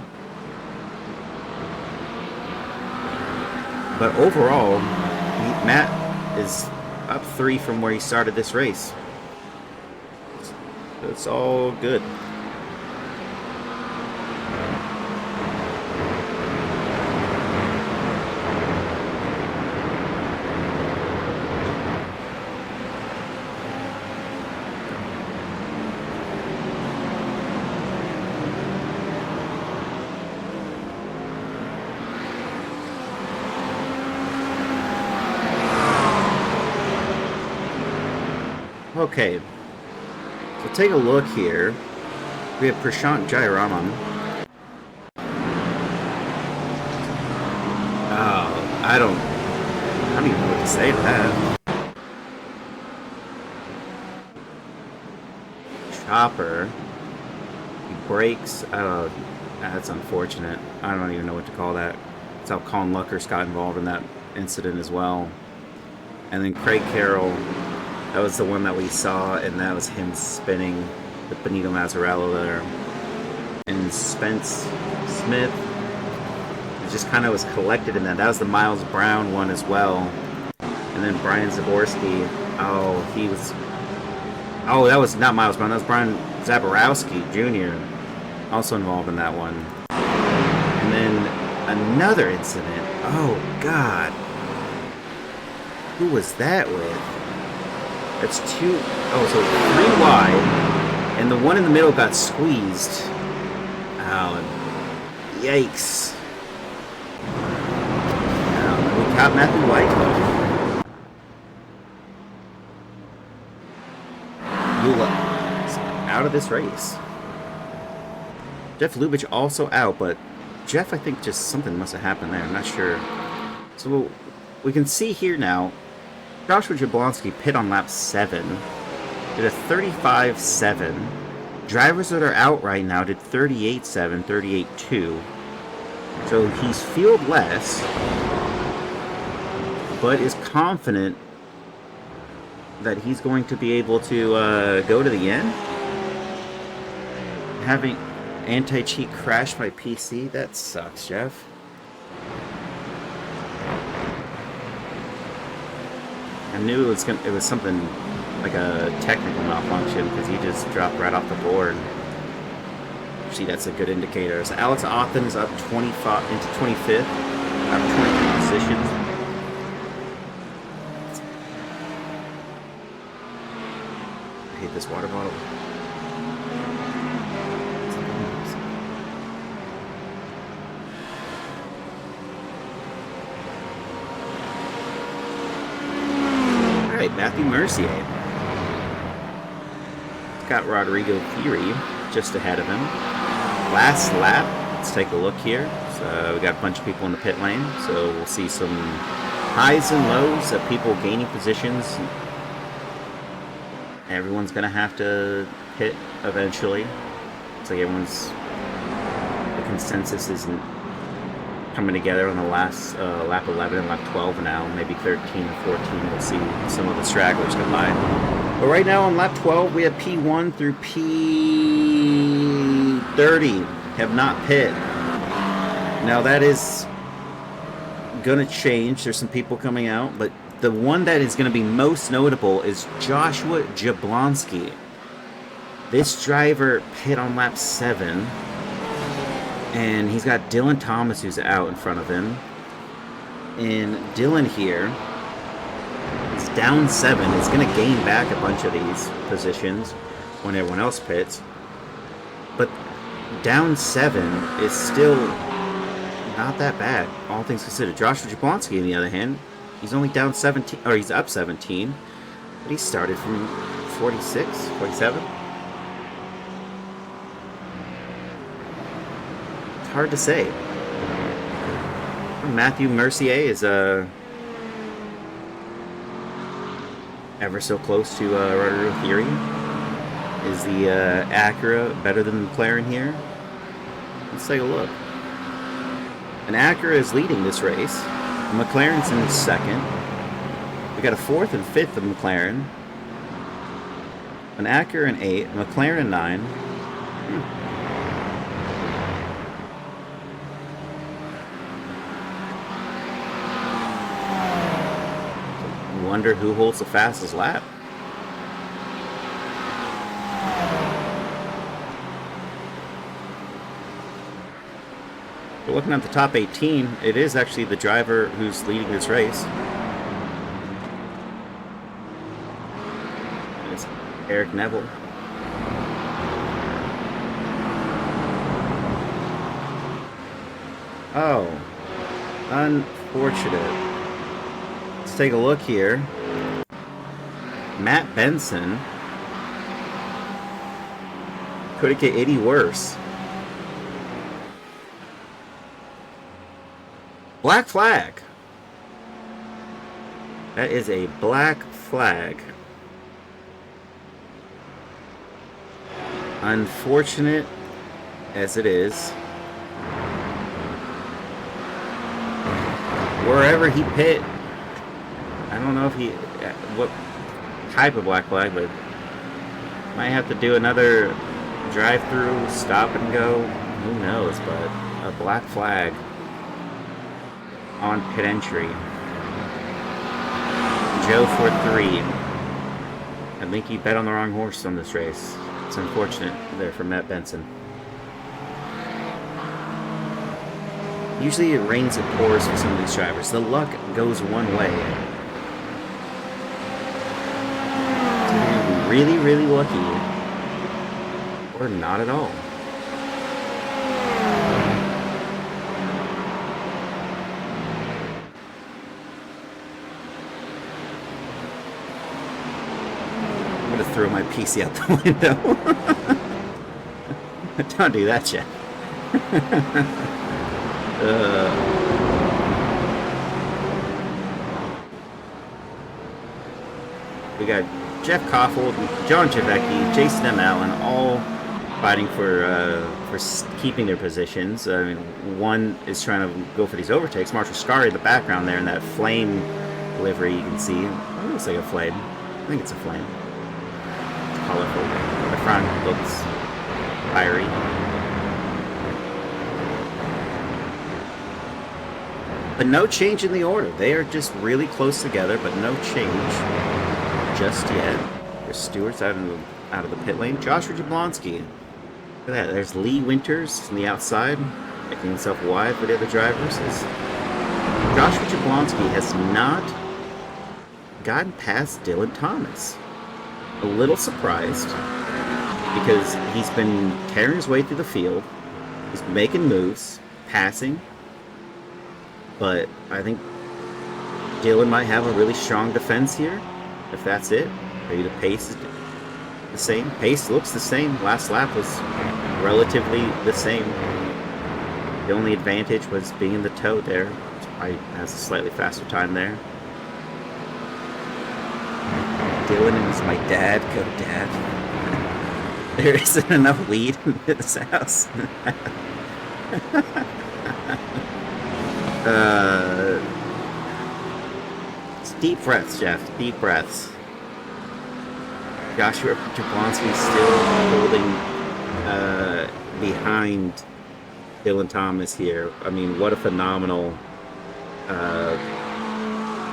But overall, Matt is up 3 from where he started this race. So it's all good. Okay, so take a look here. We have Prashant Jayaraman. Oh, I don't even know what to say to that. Chopper. He breaks. Oh, that's unfortunate. I don't even know what to call that. That's how Colin Luckers got involved in that incident as well. And then Craig Carroll. That was the one that we saw, and that was him spinning the Benito Mazzarella there. And Spence Smith just kind of was collected in that. That was the Miles Brown one as well. And then Brian Zaborski. Oh, he was... Oh, that was not Miles Brown. That was Brian Zaborowski Jr. Also involved in that one. And then another incident. Oh, God. Who was that with? That's 2, oh, so 3 wide, and the one in the middle got squeezed. Oh, yikes. We caught Matthew White. Yula is out of this race. Jeff Lubitsch also out, but Jeff, I think just something must have happened there. I'm not sure. So we can see here now, Joshua Jablonski pit on lap 7, did a 35.7. Drivers that are out right now did 38.7, 38.2. So he's fueled less, but is confident that he's going to be able to go to the end. Having anti-cheat crash my PC, that sucks, Jeff. I knew it was something like a technical malfunction because he just dropped right off the board. See, that's a good indicator. So Alex Otten is up 25 into 25th, up 23 positions. I hate this water bottle. Matthew Mercier. Got Rodrigo Fury just ahead of him. Last lap, let's take a look here. So we got a bunch of people in the pit lane, so we'll see some highs and lows of people gaining positions. Everyone's gonna have to pit eventually. Looks like the consensus isn't coming together on the last lap 11 and lap 12 now, maybe 13 or 14. We'll see some of the stragglers come by. But right now on lap 12, we have P1 through P30 have not pit. Now that is going to change. There's some people coming out, but the one that is going to be most notable is Joshua Jablonski. This driver pit on lap 7. And he's got Dylan Thomas who's out in front of him. And Dylan here is down 7. It's going to gain back a bunch of these positions when everyone else pits. But down 7 is still not that bad, all things considered. Joshua Jablonski, on the other hand, he's only down 17, or he's up 17. But he started from 46, 47. hard to say. Matthew Mercier is ever so close to Rudder Theory. Is the Acura better than the McLaren here? Let's take a look. An Acura is leading this race. McLaren's in second. We got a fourth and fifth of McLaren. An Acura in 8, McLaren in 9. Wonder who holds the fastest lap. We're looking at the top 18. It is actually the driver who's leading this race. It's Eric Neville. Oh, unfortunate. Let's take a look here. Matt Benson. Could it get any worse? Black flag. That is a black flag. Unfortunate as it is. Wherever he pit, I don't know if he, what type of black flag, but might have to do another drive-through, stop and go. Who knows, but a black flag on pit entry. Joe for 3. I think he bet on the wrong horse on this race. It's unfortunate there for Matt Benson. Usually it rains and pours for some of these drivers. The luck goes one way. So they're gonna be really, really lucky. Or not at all. I'm gonna throw my PC out the window. Don't do that, Jeff. We got Jeff Koffel, John Javecki, Jason M. Allen, all fighting for keeping their positions. I mean, one is trying to go for these overtakes. Marshall Scarry in the background there in that flame livery you can see. It looks like a flame. I think it's a flame. It's colorful. The front looks fiery. But no change in the order. They are just really close together, but no change just yet. There's Stewart's out of the pit lane. Joshua Jablonski. Look at that. There's Lee Winters on the outside, making himself wide for the other drivers. Joshua Jablonski has not gotten past Dylan Thomas. A little surprised because he's been tearing his way through the field. He's making moves, passing. But I think Dylan might have a really strong defense here, if that's it. Maybe the pace is the same. Pace looks the same. Last lap was relatively the same. The only advantage was being in the toe there. I has a slightly faster time there. Dylan and is my dad. Go dad. There isn't enough weed in this house. Deep breaths, Jeff. Deep breaths. Joshua Jablonski still holding behind Dylan Thomas here. I mean, what a phenomenal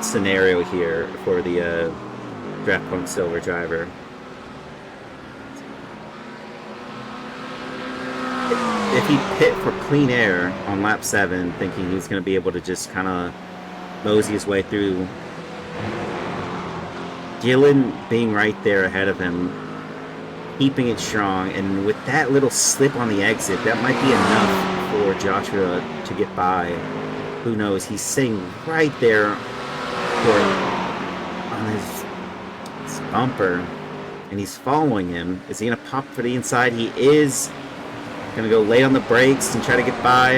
scenario here for the Draft Point Silver driver. If he pit for clean air on lap 7, thinking he's going to be able to just kind of mosey his way through, Dylan being right there ahead of him, keeping it strong, and with that little slip on the exit, that might be enough for Joshua to get by. Who knows? He's sitting right there on his bumper, and he's following him. Is he going to pop for the inside? He is. Gonna go late on the brakes and try to get by.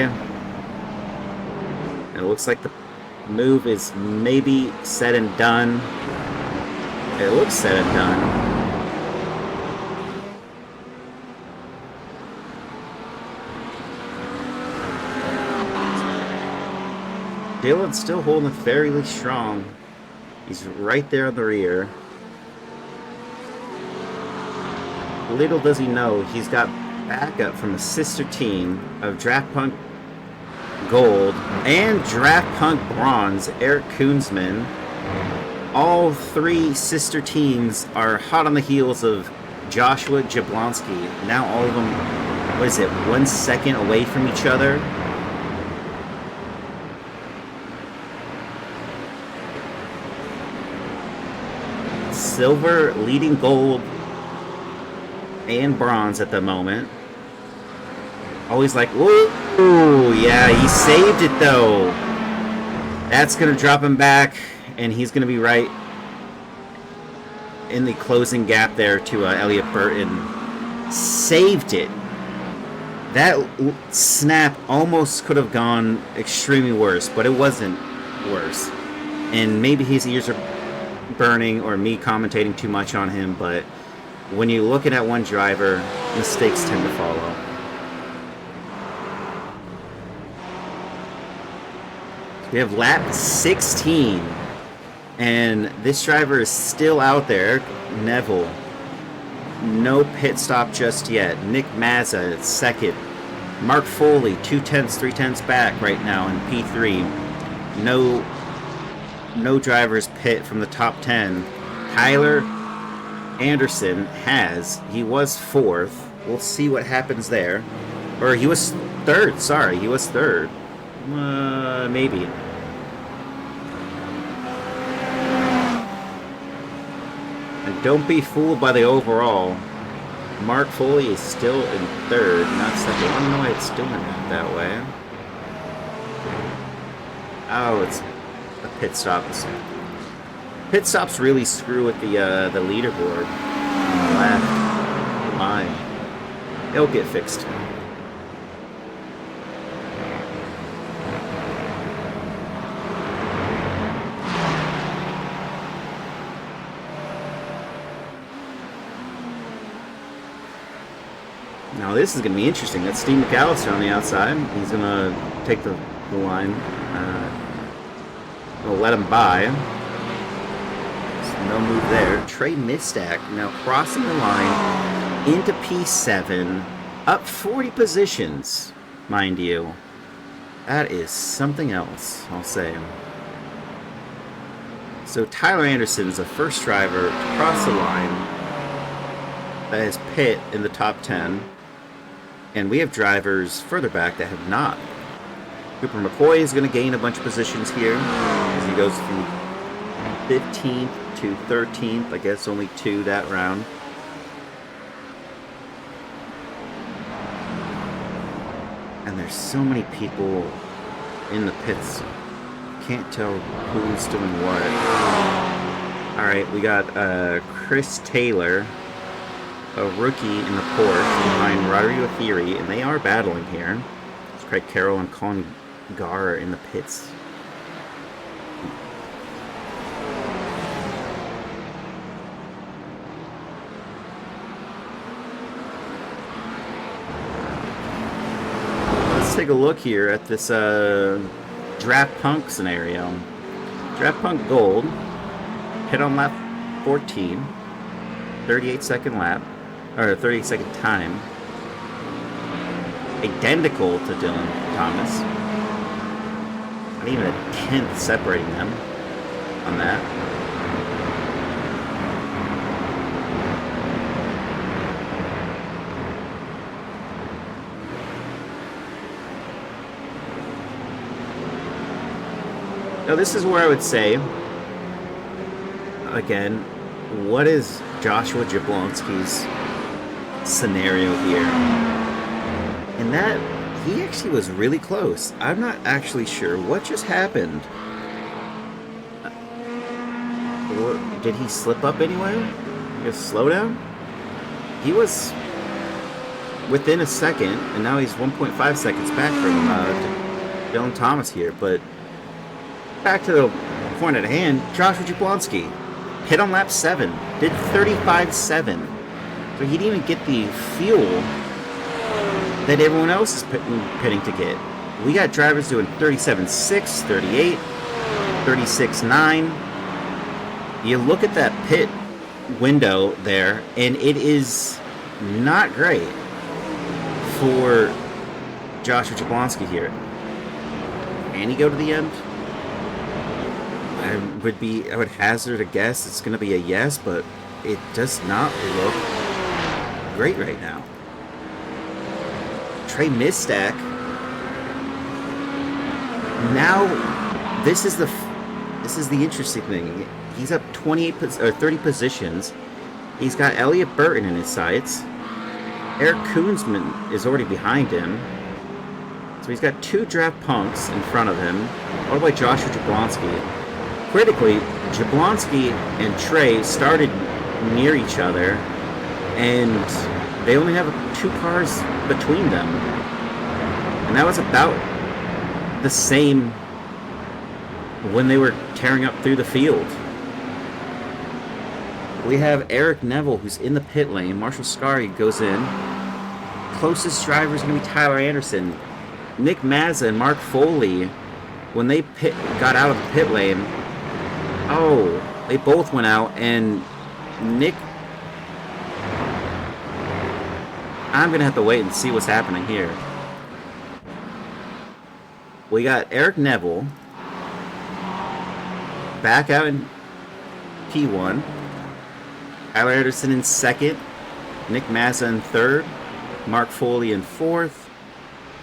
And it looks like the move is maybe said and done. It looks said and done. Dylan's still holding it fairly strong. He's right there on the rear. Little does he know, he's got backup from a sister team of Draft Punk Gold and Draft Punk Bronze, Eric Koonsman. All three sister teams are hot on the heels of Joshua Jablonski. Now all of them, what is it, 1 second away from each other? Silver leading gold and bronze at the moment. Always like, whoa, yeah, he saved it though. That's going to drop him back, and he's going to be right in the closing gap there to Elliott Burton. Saved it. That snap almost could have gone extremely worse, but it wasn't worse. And maybe his ears are burning or me commentating too much on him, but when you're looking at one driver, mistakes tend to follow. We have lap 16, and this driver is still out there. Neville, no pit stop just yet. Nick Mazza, second. Mark Foley, 2 tenths, 3 tenths back right now in P3. No drivers pit from the top 10. Tyler Anderson he was 4th. We'll see what happens there. Or he was 3rd, sorry, he was 3rd. Maybe. And don't be fooled by the overall. Mark Foley is still in 3rd, not 2nd. I don't know why it's doing it that way. Oh, it's the pit stops. Pit stops really screw with the leaderboard on the left line. It'll get fixed. Now this is going to be interesting. That's Steve McAllister on the outside. He's going to take the line. We'll let him by. No move there. Trey Mistack now crossing the line into P7, up 40 positions, mind you. That is something else, I'll say. So Tyler Anderson's the first driver to cross the line that has pit in the top 10, and we have drivers further back that have not. Cooper McCoy is going to gain a bunch of positions here as he goes from 15th to 13th. I guess only 2 that round. And there's so many people in the pits. Can't tell who's doing what. Alright, we got Chris Taylor, a rookie in the Porsche behind Rodrigo Theory, and they are battling here. It's Craig Carroll and Colin Gar in the pits. Take a look here at this Draft Punk scenario. Draft Punk Gold hit on lap 14, 38-second lap, or 38-second time, identical to Dylan Thomas. Not even a tenth separating them on that. Now this is where I would say, again, what is Joshua Jablonski's scenario here? And that, he actually was really close. I'm not actually sure what just happened. Or did he slip up anywhere? Just slow down? He was within a second, and now he's 1.5 seconds back from Dylan Thomas here. But back to the point at hand, Joshua Jablonski hit on lap 7, did 35.7. So he didn't even get the fuel that everyone else is pitting to get. We got drivers doing 37.6, 38, 36.9. You look at that pit window there, and it is not great for Joshua Jablonski here. Can he go to the end? I would hazard a guess it's going to be a yes, but it does not look great right now. Trey Mistak. Now, this is the interesting thing. He's up 30 positions. He's got Elliott Burton in his sights. Eric Koonsman is already behind him. So he's got 2 draft punks in front of him. All the way Joshua Jablonski. Critically, Jablonski and Trey started near each other, and they only have 2 cars between them. And that was about the same when they were tearing up through the field. We have Eric Neville, who's in the pit lane. Marshall Scarry goes in. Closest driver is going to be Tyler Anderson. Nick Mazza and Mark Foley, when they got out of the pit lane, they both went out, and Nick... I'm going to have to wait and see what's happening here. We got Eric Neville back out in P1. Tyler Anderson in second. Nick Mazza in third. Mark Foley in fourth.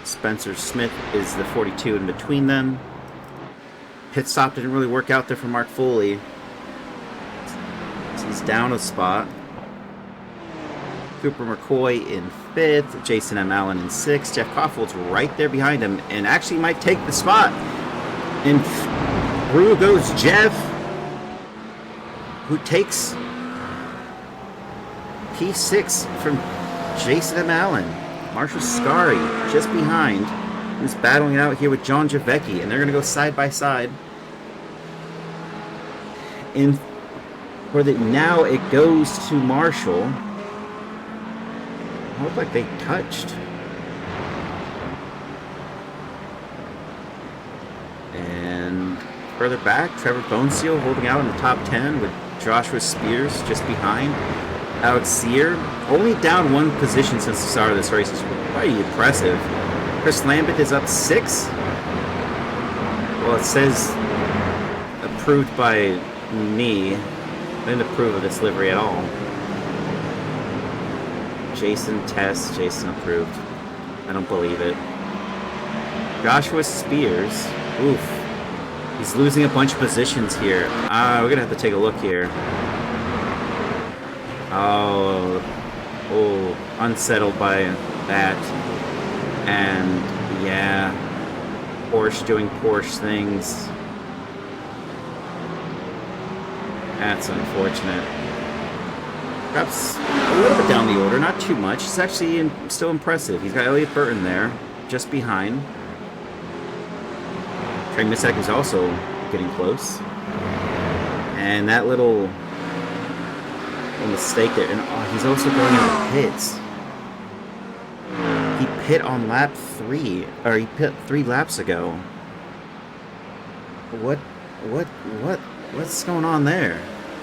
Spencer Smith is the 42 in between them. Pit stop didn't really work out there for Mark Foley. So he's down a spot. Cooper McCoy in fifth. Jason M. Allen in sixth. Jeff Koffel's right there behind him and actually might take the spot. And through goes Jeff, who takes P6 from Jason M. Allen. Marshall Scarry just behind, who's battling it out here with John Javecki, and they're going to go side by side. And now it goes to Marshall. It looked like they touched. And further back, Trevor Boneseal holding out in the top 10 with Joshua Spears just behind. Alex Sear, only down 1 position since the start of this race, is quite impressive. Chris Lambert is up 6. Well, it says approved by me. I didn't approve of this livery at all. Jason Test, Jason approved. I don't believe it. Joshua Spears, oof. He's losing a bunch of positions here. We're going to have to take a look here. Oh, unsettled by that. And, yeah, Porsche doing Porsche things. That's unfortunate. Perhaps a little bit down the order, not too much. It's actually still impressive. He's got Elliott Burton there, just behind. Trey Misek is also getting close. And that little mistake there. And he's also going into pits. He pit on lap 3. Or he pit 3 laps ago. What's going on there,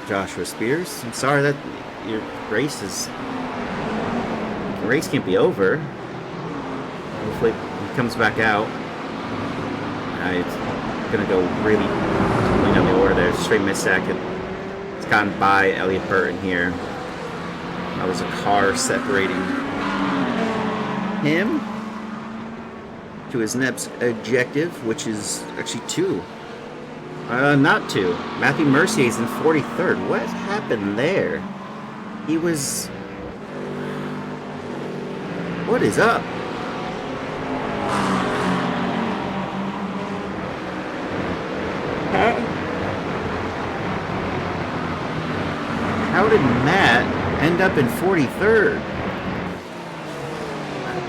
Joshua Spears? I'm sorry that your race can't be over. Hopefully he comes back out. It's gonna go really down the order there. Straight Missack. It's gotten by Elliott Burton here. That was a car separating him to his next objective, which is actually 2. Not 2. Matthew Mercier's in 43rd. What happened there? He was... What is up? How did Matt end up in 43rd?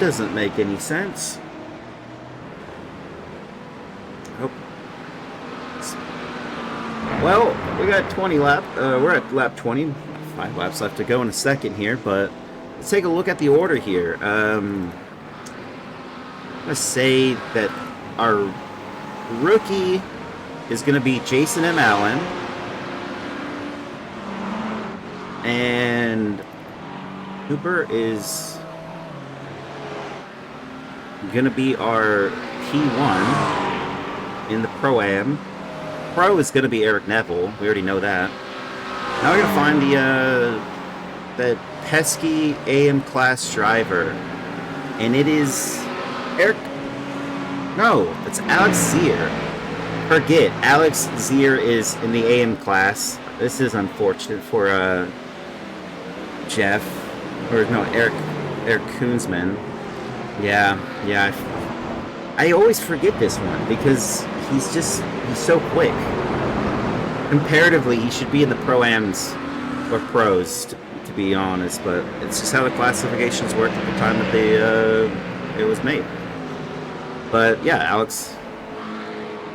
doesn't make any sense. Oh. Well, we got 20 lap. We're at lap 20. 5 laps left to go in a second here, but let's take a look at the order here. I'm gonna say that our rookie is gonna be Jason M. Allen, and Cooper is gonna be our P1 in the Pro-Am. Pro is gonna be Eric Neville. We already know that. Now we're gonna find the pesky AM class driver, and it is Eric. No, it's Alex Zier. Forget, Alex Zier is in the AM class. This is unfortunate for Jeff, or no, Eric Koonsman. Yeah. I always forget this one because he's so quick. Comparatively, he should be in the Pro-Ams or Pros, to be honest, but it's just how the classifications worked at the time that it was made. But yeah, Alex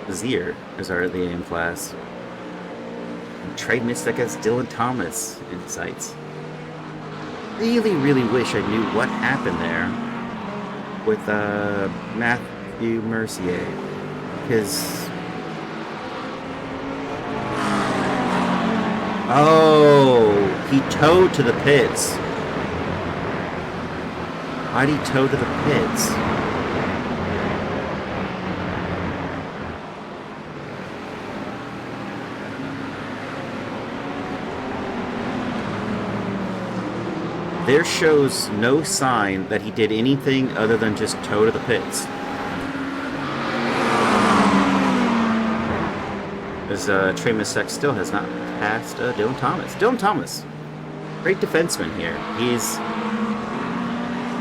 Zier is our the AM class. And Trey Mystek has Dylan Thomas in sights. Really wish I knew what happened there with Matthew Mercier, because he towed to the pits. Why'd he tow to the pits? There shows no sign that he did anything other than just tow to the pits. As Trey Mystek still has not passed Dylan Thomas. Dylan Thomas, great defenseman here. He's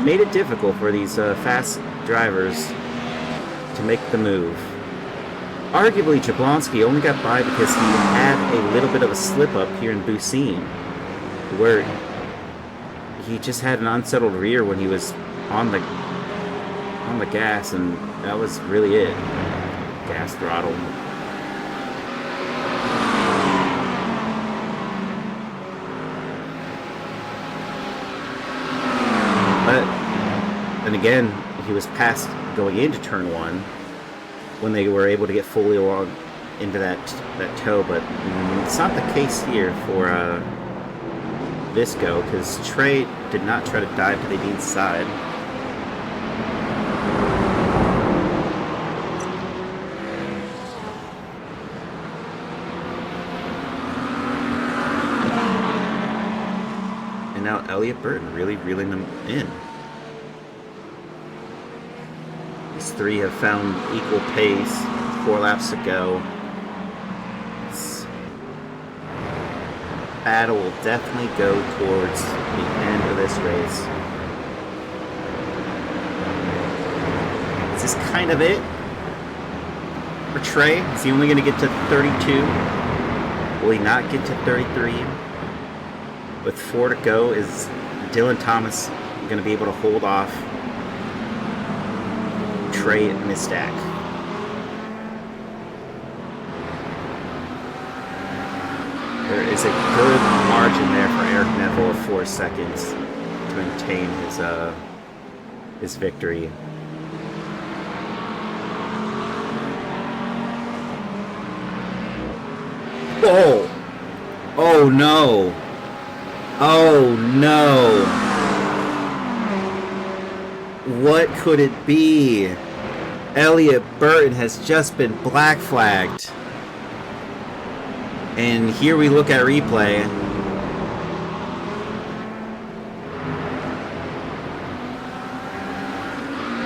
made it difficult for these fast drivers to make the move. Arguably, Jablonski only got by because he had a little bit of a slip-up here in Bucine, where he just had an unsettled rear when he was on the gas, and that was really it. Gas throttle. But then again, he was past going into turn 1 when they were able to get fully along into that toe, but it's not the case here for Visco, because Trey did not try to dive to the inside. And now Elliot Burton really reeling them in. These three have found equal pace. 4 laps to go. Battle will definitely go towards the end of this race. Is this kind of it for Trey? Is he only going to get to 32? Will he not get to 33? With 4 to go, is Dylan Thomas going to be able to hold off Trey Mystek? There is a good margin there for Eric Neville of 4 seconds to maintain his victory. Oh! Oh no! Oh no! What could it be? Elliot Burton has just been black flagged. And here we look at replay.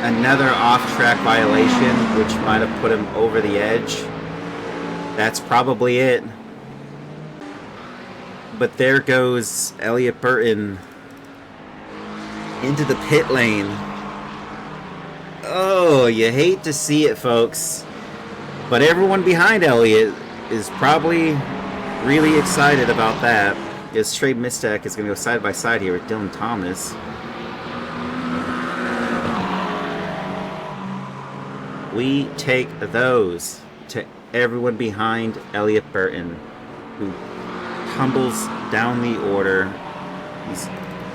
Another off-track violation, which might have put him over the edge. That's probably it. But there goes Elliot Burton into the pit lane. Oh, you hate to see it, folks. But everyone behind Elliot is probably really excited about that, as Trey Mystek is going to go side by side here with Dylan Thomas. we take those to everyone behind Elliott Burton, who tumbles down the order. He's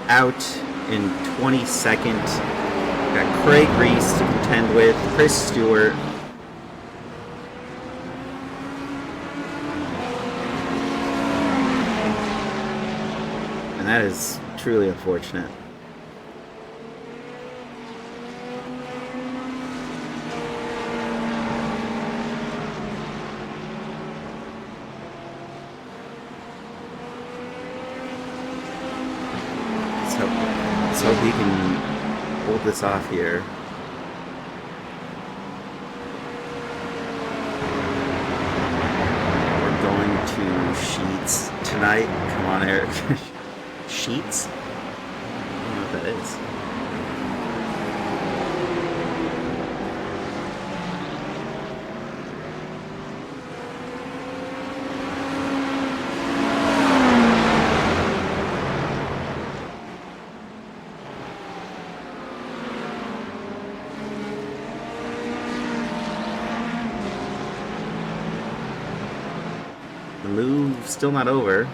out in 22nd. Got Craig Reese to contend with, Chris Stewart. And that is truly unfortunate. Let's hope he can hold this off here. We're going to Sheets tonight. Come on, Eric. Sheets? I don't know what that is. The move still not over.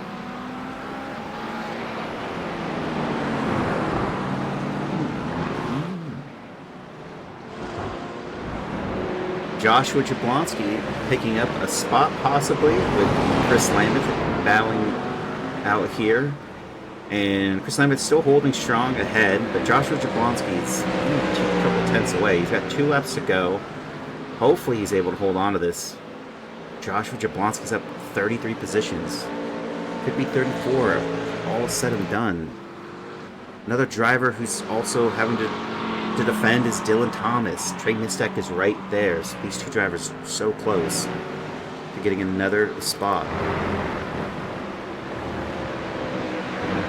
Joshua Jablonski picking up a spot possibly with Chris Lambeth battling out here. And Chris Lambeth still holding strong ahead, but Joshua Jablonski's a couple tenths away. He's got 2 laps to go. Hopefully he's able to hold on to this. Joshua Jablonski's up 33 positions. Could be 34, all said and done. Another driver who's also having to defend is Dylan Thomas. Trey Mistek is right there. So these two drivers are so close to getting another spot.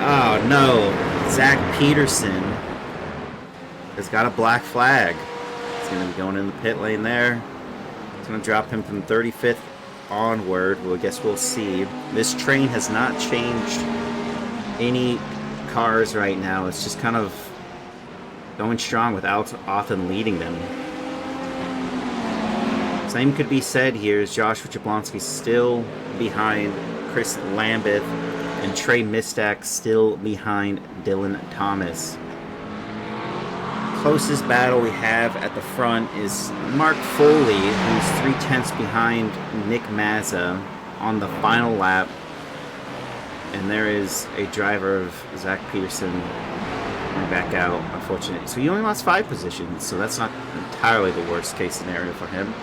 Oh no, Zach Peterson has got a black flag. He's going to be going in the pit lane there. It's going to drop him from 35th onward. Well, I guess we'll see. This train has not changed any cars right now. It's just kind of going strong without Othen leading them. Same could be said here as Joshua Jablonski still behind Chris Lambeth and Trey Mistek still behind Dylan Thomas. Closest battle we have at the front is Mark Foley, who's 3/10 behind Nick Mazza on the final lap. And there is a driver of Zach Peterson coming back out, unfortunately. So he only lost 5 positions, so that's not entirely the worst case scenario for him.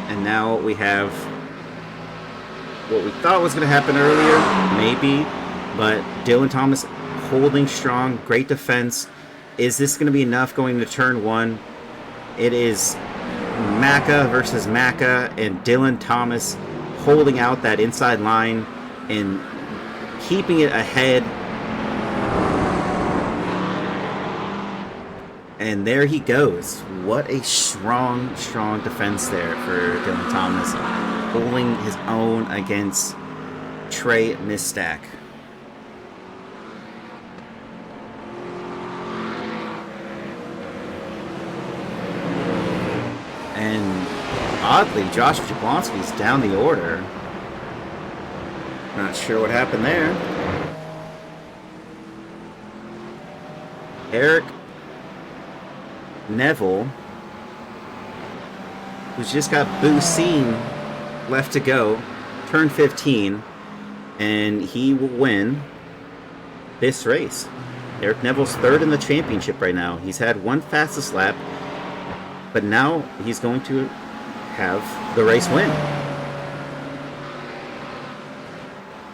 And now we have what we thought was going to happen earlier, maybe, but Dylan Thomas holding strong, great defense. Is this going to be enough going to turn 1? It is Macca versus Macca, and Dylan Thomas holding out that inside line and keeping it ahead. And there he goes. What a strong, strong defense there for Dylan Thomas, holding his own against Trey Mistek. And oddly, Josh Jablonski's down the order. Not sure what happened there. Eric Neville, who's just got Bousine left to go, turn 15, and he will win this race. Eric Neville's 3rd in the championship right now. He's had 1 fastest lap, but now he's going to have the race win.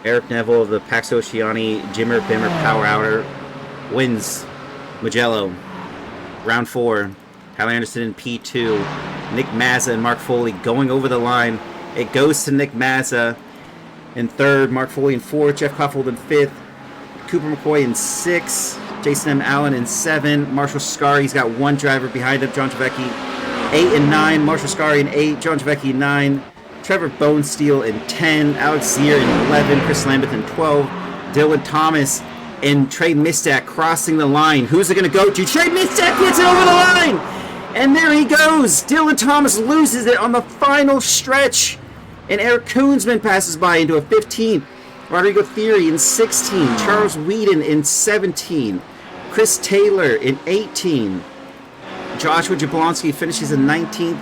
Eric Neville of the Pax Oceani Jimmer Bimmer Power Outer wins Mugello. Round 4. Kyle Anderson in P2. Nick Mazza and Mark Foley going over the line. It goes to Nick Mazza in 3rd. Mark Foley in 4th. Jeff Koffold in 5th. Cooper McCoy in 6th. Jason M. Allen in 7th. Marshall Scarry's got 1 driver behind him. John Trevecchi 8 and 9. Marshall Scarry in 8. John Trevecchi 9. Trevor Bonesteel in 10. Alex Zier in 11. Chris Lambeth in 12. Dylan Thomas and Trey Mistak crossing the line. Who's it going to go to? Trey Mistak gets it over the line! And there he goes! Dylan Thomas loses it on the final stretch. And Eric Koonsman passes by into a 15th. Rodrigo Theory in 16. Charles Whedon in 17. Chris Taylor in 18. Joshua Jablonski finishes in 19th.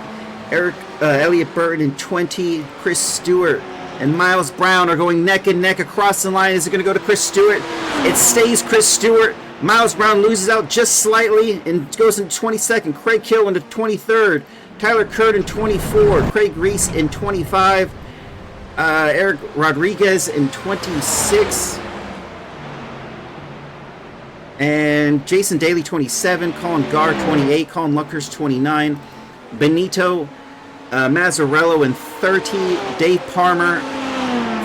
Elliot Burton in 20. Chris Stewart and Miles Brown are going neck and neck across the line. Is it going to go to Chris Stewart? It stays Chris Stewart. Miles Brown loses out just slightly and goes into 22nd. Craig Hill into 23rd. Tyler Kurt in 24. Craig Reese in 25. Eric Rodriguez in 26. And Jason Daly 27. Colin Garr 28. Colin Luckers 29. Benito Mazzarello in 30. Dave Palmer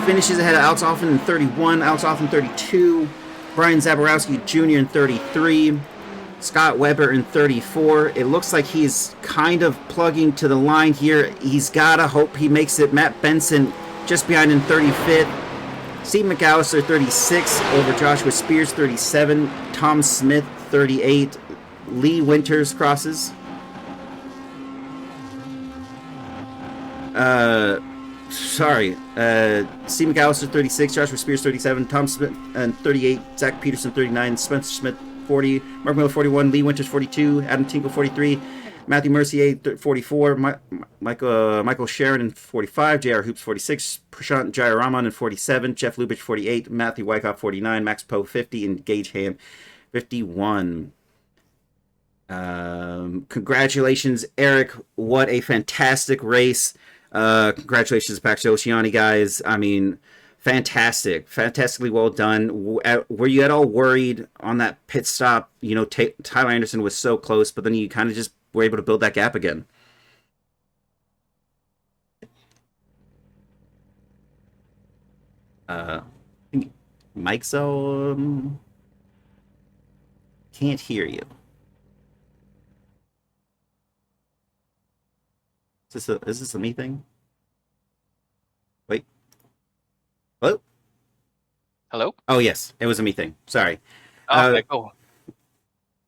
finishes ahead of Alex Hoffman in 31. Alex Hoffman 32. Brian Zaborowski Jr. in 33. Scott Weber in 34. It looks like he's kind of plugging to the line here. He's got to hope he makes it. Matt Benson just behind in 35th. Steve McAllister 36 over Joshua Spears 37. Tom Smith 38. Lee Winters crosses. Steve McAllister 36, Joshua Spears 37, Tom Smith and 38, Zach Peterson 39, Spencer Smith 40, Mark Miller 41, Lee Winters 42, Adam Tinkle 43, Matthew Mercier 44, Michael Sharon in 45, J.R. Hoops 46, Prashant Jayaraman in 47, Jeff Lubitch 48, Matthew Wyckoff 49, Max Poe 50, and Gage Ham 51. Congratulations, Eric. What a fantastic race. Congratulations, Pax Oceani guys. I mean, fantastically well done. Were you at all worried on that pit stop? You know, Tyler Anderson was so close, but then you kind of just were able to build that gap again. I think Mike's can't hear you. Is this a me thing? Wait. Hello? Hello? Oh, yes. It was a me thing. Sorry. Okay, cool.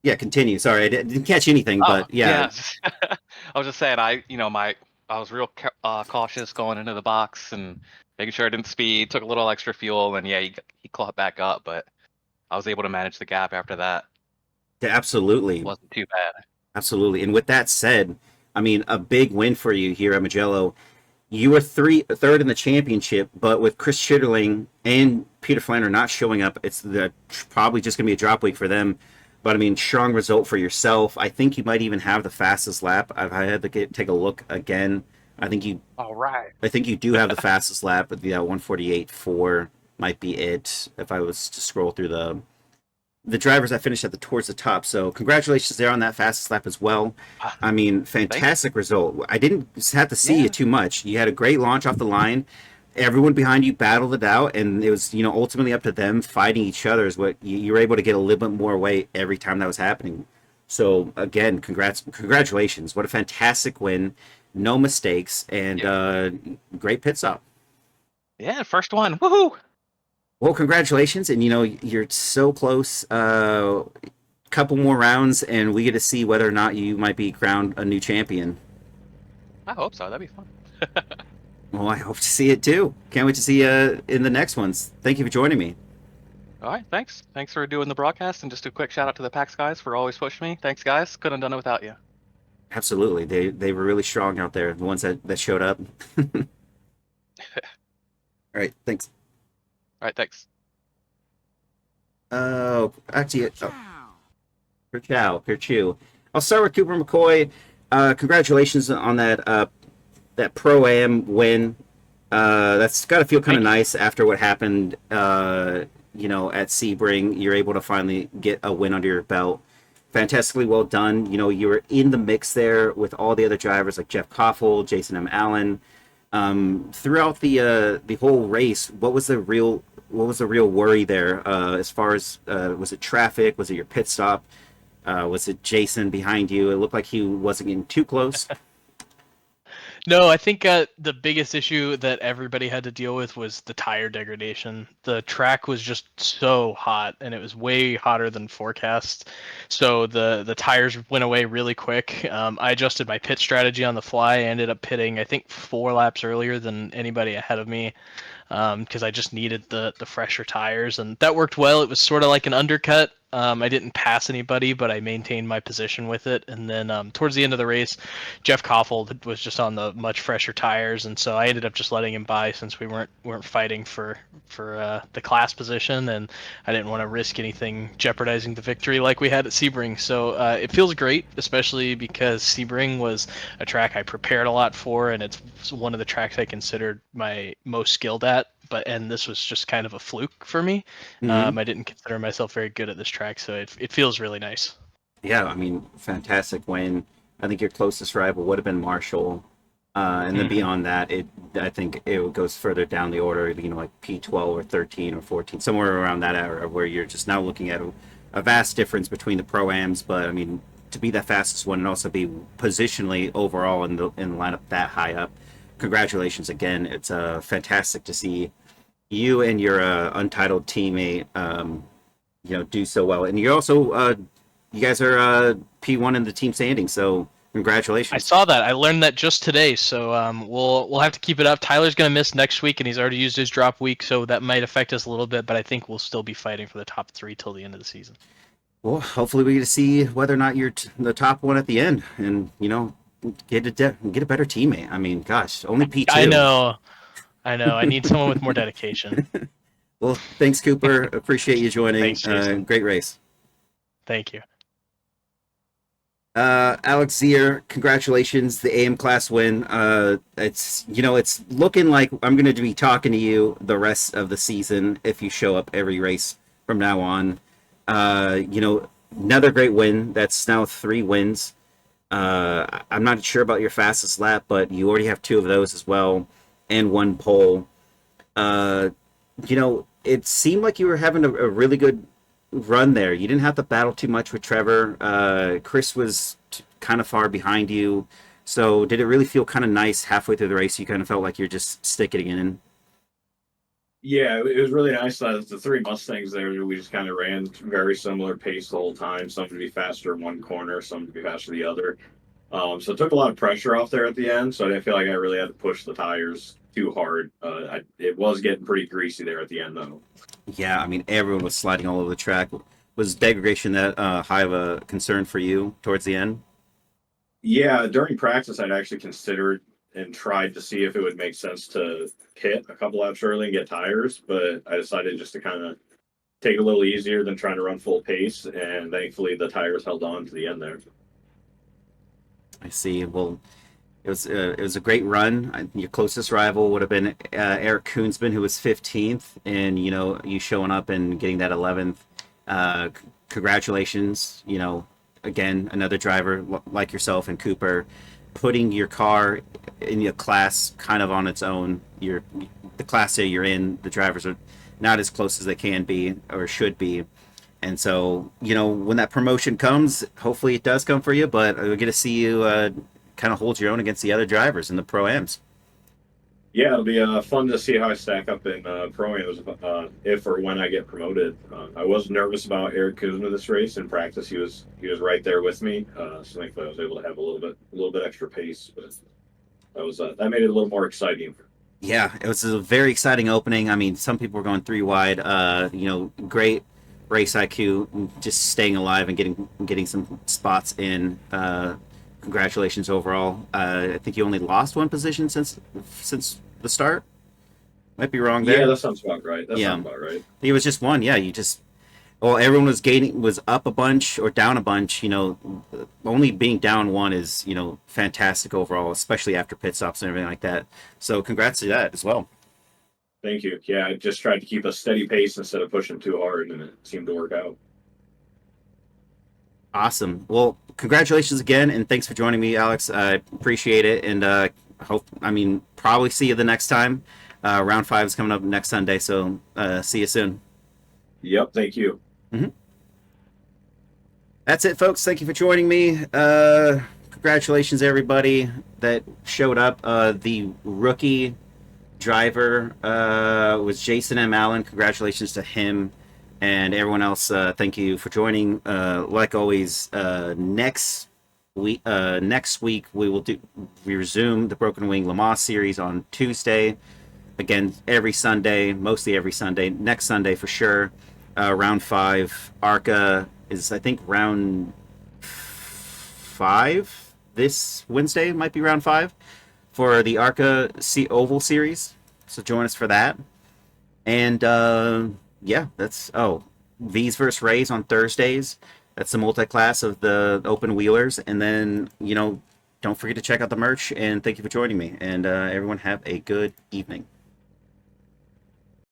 Yeah, continue. Sorry, I didn't catch anything, but yeah. I was just saying, I was real cautious going into the box and making sure I didn't speed, took a little extra fuel, and yeah, he clawed back up, but I was able to manage the gap after that. Yeah, absolutely. It wasn't too bad. Absolutely. And with that said, I mean, a big win for you here at Mugello. You were third in the championship, but with Chris Chitterling and Peter Flander not showing up, it's probably just going to be a drop week for them. But, I mean, strong result for yourself. I think you might even have the fastest lap. I had to take a look again. I think you do have the fastest lap, but the 148.4 might be it if I was to scroll through the drivers that finished towards the top. So congratulations there on that fastest lap as well. I mean, fantastic result. I didn't have to see you too much. You had a great launch off the line. Everyone behind you battled it out, and it was, ultimately up to them fighting each other is what you were able to get a little bit more away every time that was happening. So again, congratulations. What a fantastic win. No mistakes, and great pit stop. Yeah, first one. Woohoo! Well, congratulations, and you're so close. Couple more rounds, and we get to see whether or not you might be crowned a new champion. I hope so. That'd be fun. Well, I hope to see it too. Can't wait to see you in the next ones. Thank you for joining me. All right, thanks. Thanks for doing the broadcast, and just a quick shout out to the PAX guys for always pushing me. Thanks, guys. Couldn't have done it without you. Absolutely, they were really strong out there. The ones that showed up. All right, thanks. All right, thanks. Actually, Kerchow. I'll start with Cooper McCoy. Congratulations on that Pro-Am win. That's got to feel kind of nice after what happened, at Sebring. You're able to finally get a win under your belt. Fantastically well done. You were in the mix there with all the other drivers like Jeff Koffel, Jason M. Allen. Throughout the whole race, what was the real worry there? As far as was it traffic? Was it your pit stop? Was it Jason behind you? It looked like he wasn't getting too close. No, I think the biggest issue that everybody had to deal with was the tire degradation. The track was just so hot, and it was way hotter than forecast. So the tires went away really quick. I adjusted my pit strategy on the fly. I ended up pitting, I think, 4 laps earlier than anybody ahead of me, because I just needed the fresher tires, and that worked well. It was sort of like an undercut. I didn't pass anybody, but I maintained my position with it. And then towards the end of the race, Jeff Koffel was just on the much fresher tires, and so I ended up just letting him by since we weren't fighting for the class position, and I didn't want to risk anything jeopardizing the victory like we had at Sebring. So it feels great, especially because Sebring was a track I prepared a lot for, and it's one of the tracks I considered my most skilled at. And this was just kind of a fluke for me. Hmm. I didn't consider myself very good at this track, so it feels really nice. Yeah, I mean, fantastic win. I think your closest rival would have been Marshall. And then Hmm. beyond that, I think it goes further down the order, like P12 or 13 or 14, somewhere around that area where you're just now looking at a vast difference between the pro-ams. But I mean, to be the fastest one and also be positionally overall in the lineup that high up, congratulations again. It's fantastic to see you and your untitled teammate, do so well. And you also, you guys are P1 in the team standings, so I congratulations. saw that. I learned that just today, so we'll have to keep it up. Tyler's gonna miss next week, and he's already used his drop week, so that might affect us a little bit. But I think we'll still be fighting for the top three till the end of the season. Well, hopefully we get to see whether or not you're the top one at the end, and get a better teammate. I mean, gosh, only P I two. know, I know. I need someone with more dedication. Well, thanks, Cooper. Appreciate you joining. Thanks, Jason. Great race. Thank you. Alex Zier, congratulations, the AM class win. It's looking like I'm going to be talking to you the rest of the season if you show up every race from now on. Another great win. That's now 3 wins. I'm not sure about your fastest lap, but you already have 2 of those as well, and 1 pole. Uh, it seemed like you were having a really good run there. You didn't have to battle too much with Trevor. Chris was kind of far behind you. So did it really feel kind of nice halfway through the race? You kind of felt like you're just sticking it in. Yeah, it was really nice. The three Mustangs there, we just kind of ran very similar pace the whole time. Some to be faster in one corner, some to be faster the other. So it took a lot of pressure off there at the end. So I didn't feel like I really had to push the tires too hard. It was getting pretty greasy there at the end, though. Yeah, I mean everyone was sliding all over the track. Was degradation that high of a concern for you towards the end? Yeah, during practice, I'd actually considered and tried to see if it would make sense to pit a couple laps early and get tires, but I decided just to kind of take it a little easier than trying to run full pace. And thankfully, the tires held on to the end there. I see. Well, it was a great run. Your closest rival would have been Eric Koonsman, who was 15th, and you showing up and getting that 11th. Congratulations. Again, another driver like yourself and Cooper, putting your car in a class kind of on its own. The class that you're in. The drivers are not as close as they can be or should be. And so, when that promotion comes, hopefully it does come for you, but we get to see you kind of hold your own against the other drivers in the pro-ams. Yeah, it'll be fun to see how I stack up in pro-ams if or when I get promoted. I was nervous about Eric Kuzma this race. In practice, he was right there with me, so thankfully I was able to have a little bit extra pace. But that made it a little more exciting. Yeah, it was a very exciting opening. I mean, some people were going 3 wide. Great race IQ, just staying alive and getting some spots in. Congratulations overall. I think you only lost one position since the start. Might be wrong Yeah, there. that sounds about right. That Yeah, sounds about right. it was just one. Yeah, well, everyone was up a bunch or down a bunch. Only being down one is fantastic overall, especially after pit stops and everything like that. So congrats to that as well. Thank you. Yeah, I just tried to keep a steady pace instead of pushing too hard, and it seemed to work out. Awesome. Well, congratulations again, and thanks for joining me, Alex. I appreciate it, and probably see you the next time. Round 5 is coming up next Sunday, so see you soon. Yep. Thank you. Hmm. That's it, folks. Thank you for joining me. congratulations everybody that showed up. The rookie driver was Jason M. Allen. Congratulations to him and everyone else. Thank you for joining. Like always, next week we resume the Broken Wing Le Mans series on Tuesday. Again, every Sunday, mostly every Sunday. Next Sunday for sure. Round 5. ARCA is, I think, round 5. This Wednesday might be round 5 for the ARCA Oval Series. So join us for that. And yeah, that's V's versus Rays on Thursdays. That's the multi-class of the open wheelers. And then, don't forget to check out the merch. And thank you for joining me. And everyone have a good evening.